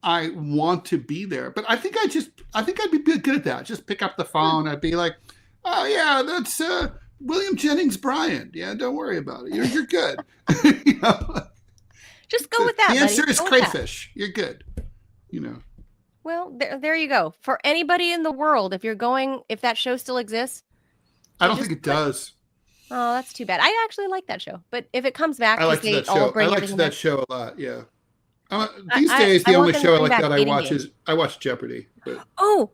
[SPEAKER 2] I want to be there, but I think I'd be good at that. Just pick up the phone. I'd be like, oh yeah, that's William Jennings Bryan. Yeah, don't worry about it. You're good.
[SPEAKER 1] Just go with that.
[SPEAKER 2] The answer
[SPEAKER 1] buddy.
[SPEAKER 2] is crayfish. You're good.
[SPEAKER 1] Well, there you go. For anybody in the world, if that show still exists.
[SPEAKER 2] I don't think it does.
[SPEAKER 1] Oh, that's too bad. I actually like that show. But if it comes back,
[SPEAKER 2] I liked that show. I liked that show a lot. Yeah. These days, the only show I like that I watch Jeopardy. But.
[SPEAKER 1] Oh,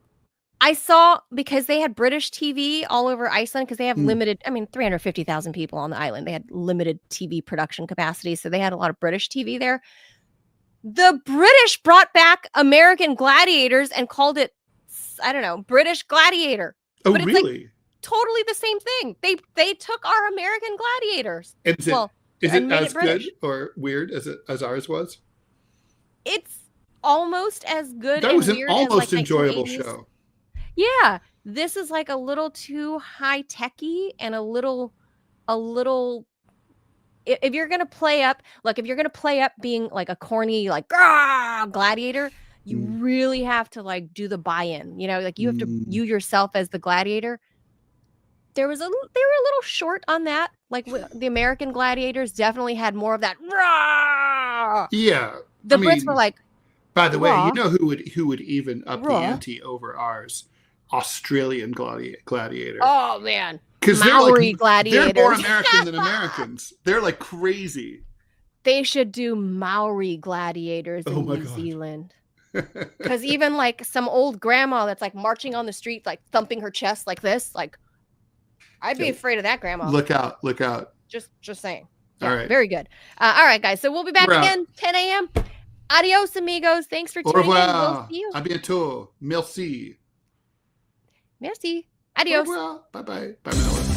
[SPEAKER 1] I saw, because they had British TV all over Iceland, because they have limited, 350,000 people on the island. They had limited TV production capacity. So they had a lot of British TV there. The British brought back American Gladiators and called it, I don't know, British Gladiator.
[SPEAKER 2] Oh,
[SPEAKER 1] but it's
[SPEAKER 2] really?
[SPEAKER 1] Like totally the same thing. They took our American Gladiators.
[SPEAKER 2] Is it as good or weird as ours was?
[SPEAKER 1] It's almost as good.
[SPEAKER 2] That was an almost
[SPEAKER 1] as
[SPEAKER 2] enjoyable show.
[SPEAKER 1] Yeah, this is like a little too high techy and a little. If you're gonna play up, being like a corny gladiator, you really have to like do the buy-in. You have to you yourself as the gladiator. They were a little short on that. Like the American gladiators definitely had more of that. Rah!
[SPEAKER 2] Yeah,
[SPEAKER 1] the Brits were like.
[SPEAKER 2] By the way, who would even up the ante over ours? Australian gladiator.
[SPEAKER 1] Oh man.
[SPEAKER 2] Because
[SPEAKER 1] Maori gladiators.
[SPEAKER 2] They're more American than Americans. They're like crazy.
[SPEAKER 1] They should do Maori gladiators in New Zealand. Because even like some old grandma that's like marching on the street, like thumping her chest like this, like I'd be afraid of that grandma.
[SPEAKER 2] Look out.
[SPEAKER 1] Just saying. Yeah,
[SPEAKER 2] all right.
[SPEAKER 1] Very good. All right, guys. So we'll be back again, 10 a.m. Adios, amigos. Thanks for tuning in. We'll see you.
[SPEAKER 2] À bientôt. Merci.
[SPEAKER 1] Merci. Adios.
[SPEAKER 2] Bye-bye. Bye, Manila.